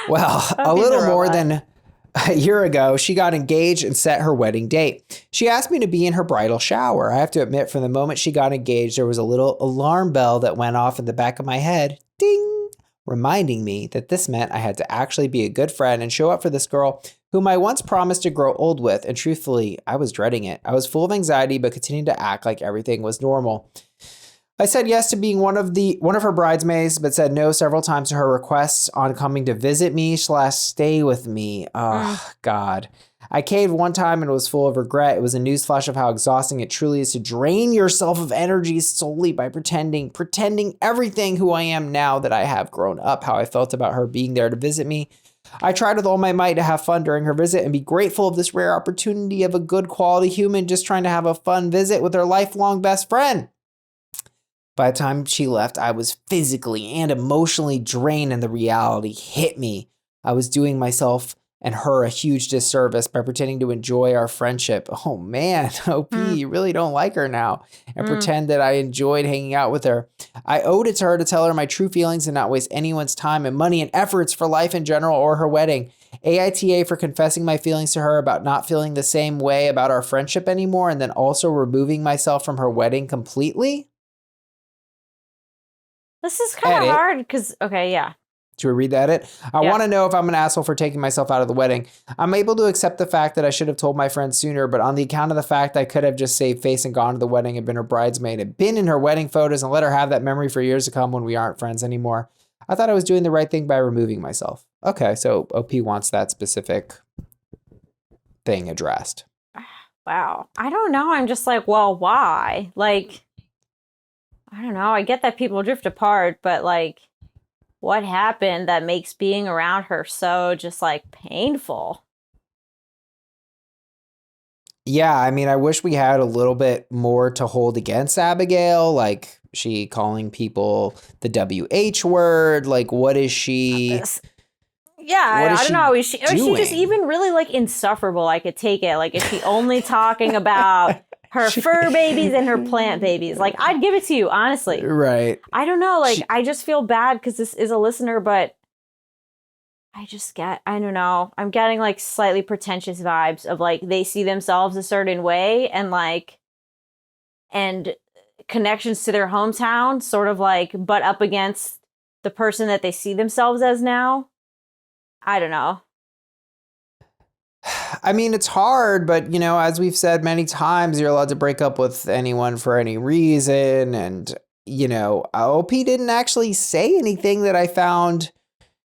Well, a little more than a year ago, she got engaged and set her wedding date. She asked me to be in her bridal shower. I have to admit, from the moment she got engaged, there was a little alarm bell that went off in the back of my head. Ding! Reminding me that this meant I had to actually be a good friend and show up for this girl whom I once promised to grow old with. And truthfully, I was dreading it. I was full of anxiety, but continued to act like everything was normal. I said yes to being one of her bridesmaids, but said no several times to her requests on coming to visit me / stay with me. Oh, God. I caved one time and was full of regret. It was a newsflash of how exhausting it truly is to drain yourself of energy solely by pretending everything who I am now that I have grown up, how I felt about her being there to visit me. I tried with all my might to have fun during her visit and be grateful of this rare opportunity of a good quality human just trying to have a fun visit with her lifelong best friend. By the time she left, I was physically and emotionally drained and the reality hit me. I was doing myself and her a huge disservice by pretending to enjoy our friendship. Oh man, OP, you really don't like her now. And pretend that I enjoyed hanging out with her. I owed it to her to tell her my true feelings and not waste anyone's time and money and efforts for life in general or her wedding. AITA for confessing my feelings to her about not feeling the same way about our friendship anymore and then also removing myself from her wedding completely. This is kind of hard because, okay, yeah. Should we read that? I want to know if I'm an asshole for taking myself out of the wedding. I'm able to accept the fact that I should have told my friend sooner, but on the account of the fact I could have just saved face and gone to the wedding and been her bridesmaid and been in her wedding photos and let her have that memory for years to come when we aren't friends anymore. I thought I was doing the right thing by removing myself. Okay, so OP wants that specific thing addressed. Wow. I don't know. I'm just like, well, why? Like, I don't know. I get that people drift apart, but like, what happened that makes being around her so just like painful? Yeah, I mean, I wish we had a little bit more to hold against Abigail, like she calling people the WH word. Like, what is she? Yeah, I don't know. Is she just even really like insufferable? I could take it. Like, is she only talking about her fur babies and her plant babies? Like, I'd give it to you, honestly. Right. I don't know. Like, I just feel bad because this is a listener, but I don't know. I'm getting like slightly pretentious vibes of like they see themselves a certain way and like, and connections to their hometown sort of like butt up against the person that they see themselves as now. I don't know. I mean, it's hard, but, you know, as we've said many times, you're allowed to break up with anyone for any reason. And, you know, OP didn't actually say anything that I found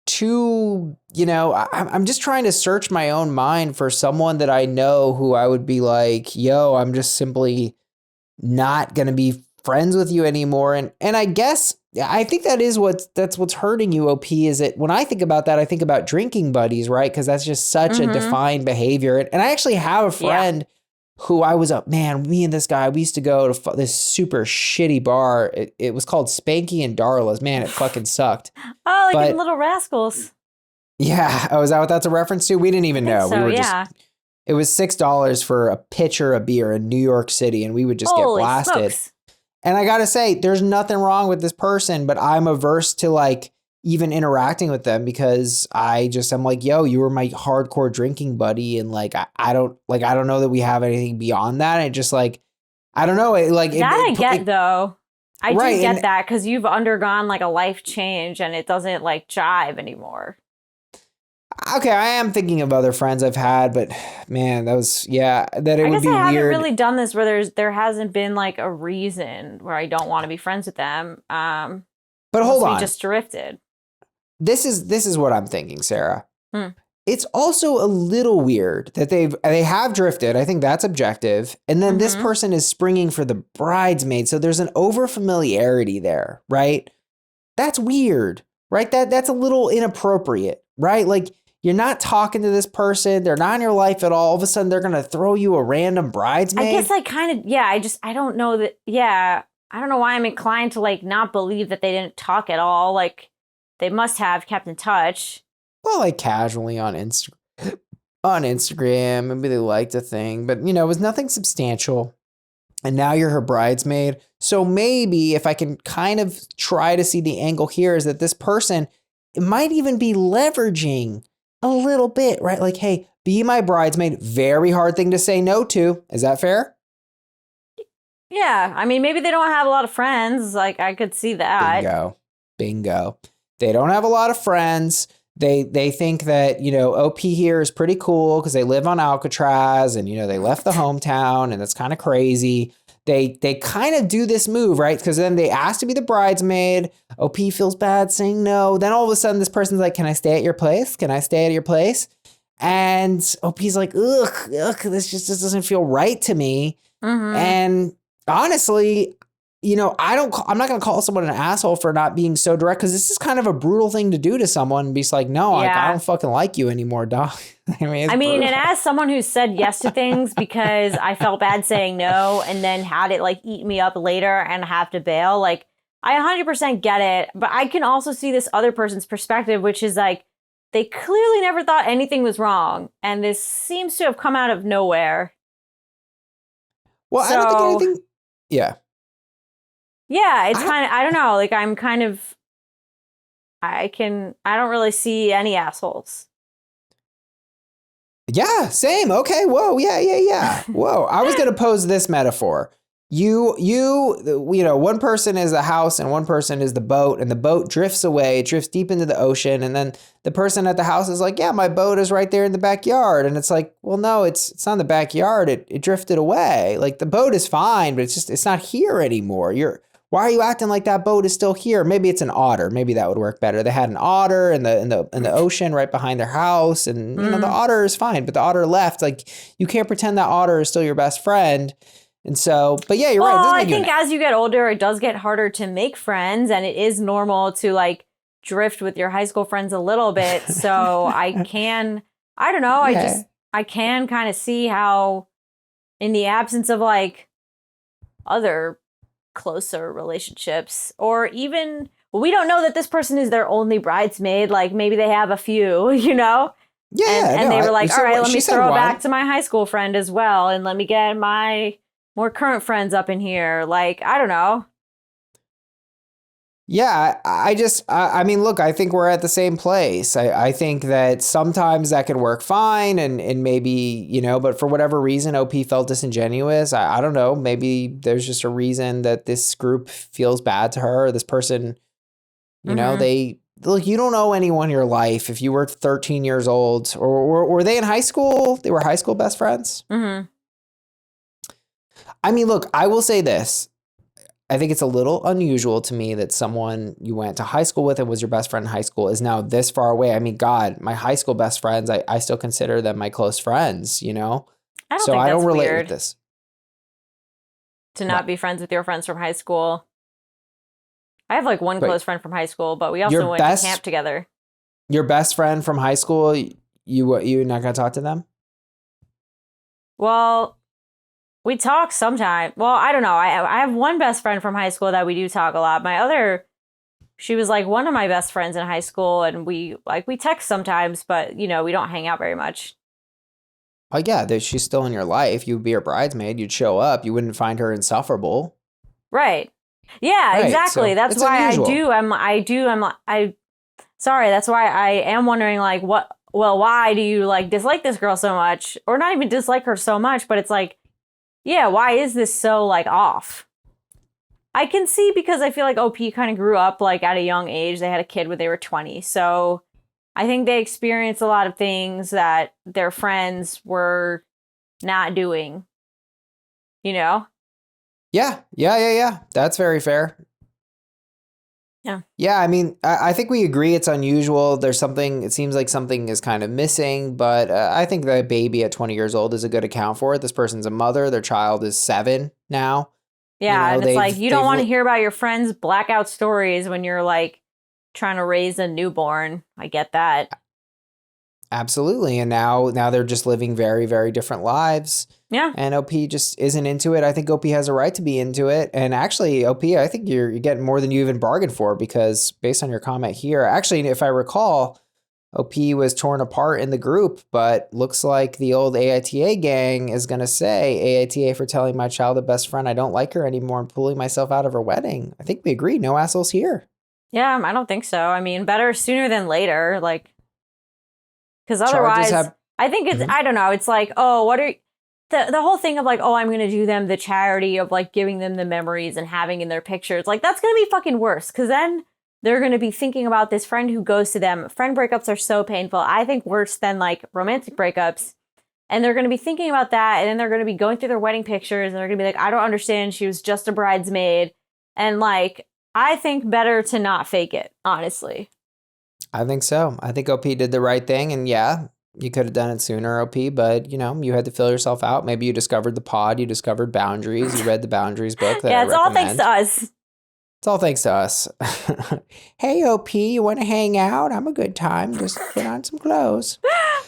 too, you know, I'm just trying to search my own mind for someone that I know who I would be like, yo, I'm just simply not going to be friends with you anymore. And I guess I think that's what's hurting you, OP, is that when I think about that, I think about drinking buddies, right? Because that's just such a defined behavior. And I actually have a friend who I was man, me and this guy, we used to go to this super shitty bar. It was called Spanky and Darla's. Man, it fucking sucked. Oh, like in Little Rascals. Yeah. Oh, is that what that's a reference to? We didn't even know. So, we were just, it was $6 for a pitcher of beer in New York City, and we would just get blasted. Smokes. And I gotta say, there's nothing wrong with this person, but I'm averse to like even interacting with them because I'm like, yo, you were my hardcore drinking buddy, and like I don't know that we have anything beyond that. And just like, I don't know, I get though. I do get that because you've undergone like a life change and it doesn't like jive anymore. Okay, I am thinking of other friends I've had, but man, that was would be weird. I haven't really done this where there hasn't been like a reason where I don't want to be friends with them. But hold on, we just drifted. This is what I'm thinking, Sarah. It's also a little weird that they have drifted. I think that's objective, and then this person is springing for the bridesmaid, so there's an over-familiarity there, right? That's weird, right? That's a little inappropriate, right? Like, you're not talking to this person. They're not in your life at all. All of a sudden, they're going to throw you a random bridesmaid. I guess I kind of, I don't know that, I don't know why I'm inclined to like not believe that they didn't talk at all. Like, they must have kept in touch. Well, like casually on Instagram. Maybe they liked a thing, but you know, it was nothing substantial. And now you're her bridesmaid. So maybe if I can kind of try to see the angle here is that this person, it might even be leveraging a little bit, right? Like, hey, be my bridesmaid. Very hard thing to say no to. Is that fair? Yeah. I mean, maybe they don't have a lot of friends. Like, I could see that. Bingo. They don't have a lot of friends. They think that, you know, OP here is pretty cool because they live on Alcatraz and, you know, they left the hometown and that's kind of crazy. They kind of do this move, right? Because then they ask to be the bridesmaid. OP feels bad saying no. Then all of a sudden this person's like, can I stay at your place? Can I stay at your place? And OP's like, ugh, this doesn't feel right to me. And honestly, you know, I'm not going to call someone an asshole for not being so direct because this is kind of a brutal thing to do to someone and be like, no, I don't fucking like you anymore, dog. I mean, and as someone who said yes to things because I felt bad saying no and then had it like eat me up later and have to bail, like I 100% get it. But I can also see this other person's perspective, which is like, they clearly never thought anything was wrong. And this seems to have come out of nowhere. Well, I don't think anything. Yeah. Yeah, it's kind of, I don't know, like I'm kind of, I don't really see any assholes. Yeah, same. Okay, whoa, yeah. Whoa, I was going to pose this metaphor. You know, one person is the house and one person is the boat, and the boat drifts away, drifts deep into the ocean, and then the person at the house is like, yeah, my boat is right there in the backyard. And it's like, well, no, it's not in the backyard. It drifted away. Like the boat is fine, but it's not here anymore. Why are you acting like that boat is still here? Maybe it's an otter. Maybe that would work better. They had an otter in the ocean right behind their house, and you know the otter is fine, but the otter left. Like you can't pretend that otter is still your best friend. And so, but yeah, you're right. Well, I think as you get older, it does get harder to make friends, and it is normal to like drift with your high school friends a little bit. So I don't know. I can kind of see how, in the absence of like other closer relationships, or even, we don't know that this person is their only bridesmaid. Like maybe they have a few, you know? Yeah. And they were like, all right, let me throw it back to my high school friend as well. And let me get my more current friends up in here. Like, I don't know. Yeah, I mean, look, I think we're at the same place. I think that sometimes that can work fine and maybe, you know, but for whatever reason, OP felt disingenuous. I don't know. Maybe there's just a reason that this group feels bad to her. Or this person You know, look, you don't owe anyone your life if you were 13 years old. Or were they in high school? They were high school best friends? Mm-hmm. I mean, look, I will say this. I think it's a little unusual to me that someone you went to high school with and was your best friend in high school is now this far away. I mean, God, my high school best friends, I still consider them my close friends, you know? I don't think that's I don't relate weird with this. to not be friends with your friends from high school. I have like one close friend from high school, but we also went to camp together. Your best friend from high school, you're not going to talk to them? Well, we talk sometime. Well, I don't know. I have one best friend from high school that we do talk a lot. My other, she was like one of my best friends in high school, and we text sometimes, but you know, we don't hang out very much. Oh yeah, she's still in your life. You'd be her bridesmaid. You'd show up. You wouldn't find her insufferable. Right. Yeah, right, exactly. So that's why unusual. Sorry, that's why I am wondering like why do you like dislike this girl so much? Or not even dislike her so much, but it's like, yeah, why is this so like off? I can see because I feel like OP kind of grew up like at a young age. They had a kid when they were 20. So I think they experienced a lot of things that their friends were not doing, you know? Yeah. That's very fair. Yeah. Yeah, I mean, I think we agree it's unusual. It seems like something is kind of missing, but I think the baby at 20 years old is a good account for it. This person's a mother. Their child is 7 now. Yeah, and it's like, you don't want to hear about your friends' blackout stories when you're like trying to raise a newborn. I get that. Absolutely. And now they're just living very, very different lives. Yeah. And OP just isn't into it. I think OP has a right to be into it. And actually, OP, I think you're getting more than you even bargained for, because based on your comment here, actually, if I recall, OP was torn apart in the group, but looks like the old AITA gang is going to say, AITA for telling my child a best friend I don't like her anymore and pulling myself out of her wedding. I think we agree. No assholes here. Yeah, I don't think so. I mean, better sooner than later. Like, because otherwise, I think it's, I don't know. It's like, oh, what are the whole thing of like, oh, I'm going to do them the charity of like giving them the memories and having in their pictures. Like, that's going to be fucking worse, because then they're going to be thinking about this friend who goes to them. Friend breakups are so painful. I think worse than like romantic breakups. And they're going to be thinking about that. And then they're going to be going through their wedding pictures. And they're going to be like, I don't understand. She was just a bridesmaid. And like, I think better to not fake it, honestly. I think so. I think OP did the right thing. And yeah, you could have done it sooner, OP, but you know, you had to fill yourself out. Maybe you discovered the pod, you discovered boundaries, you read the boundaries book. Yeah, it's all thanks to us. It's all thanks to us. Hey, OP, you want to hang out? I'm a good time. Just put on some clothes.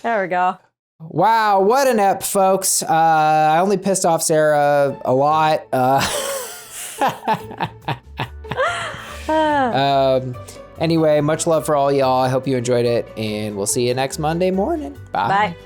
There we go. Wow, what an ep, folks. I only pissed off Sarah a lot. Anyway, much love for all y'all. I hope you enjoyed it, and we'll see you next Monday morning. Bye. Bye.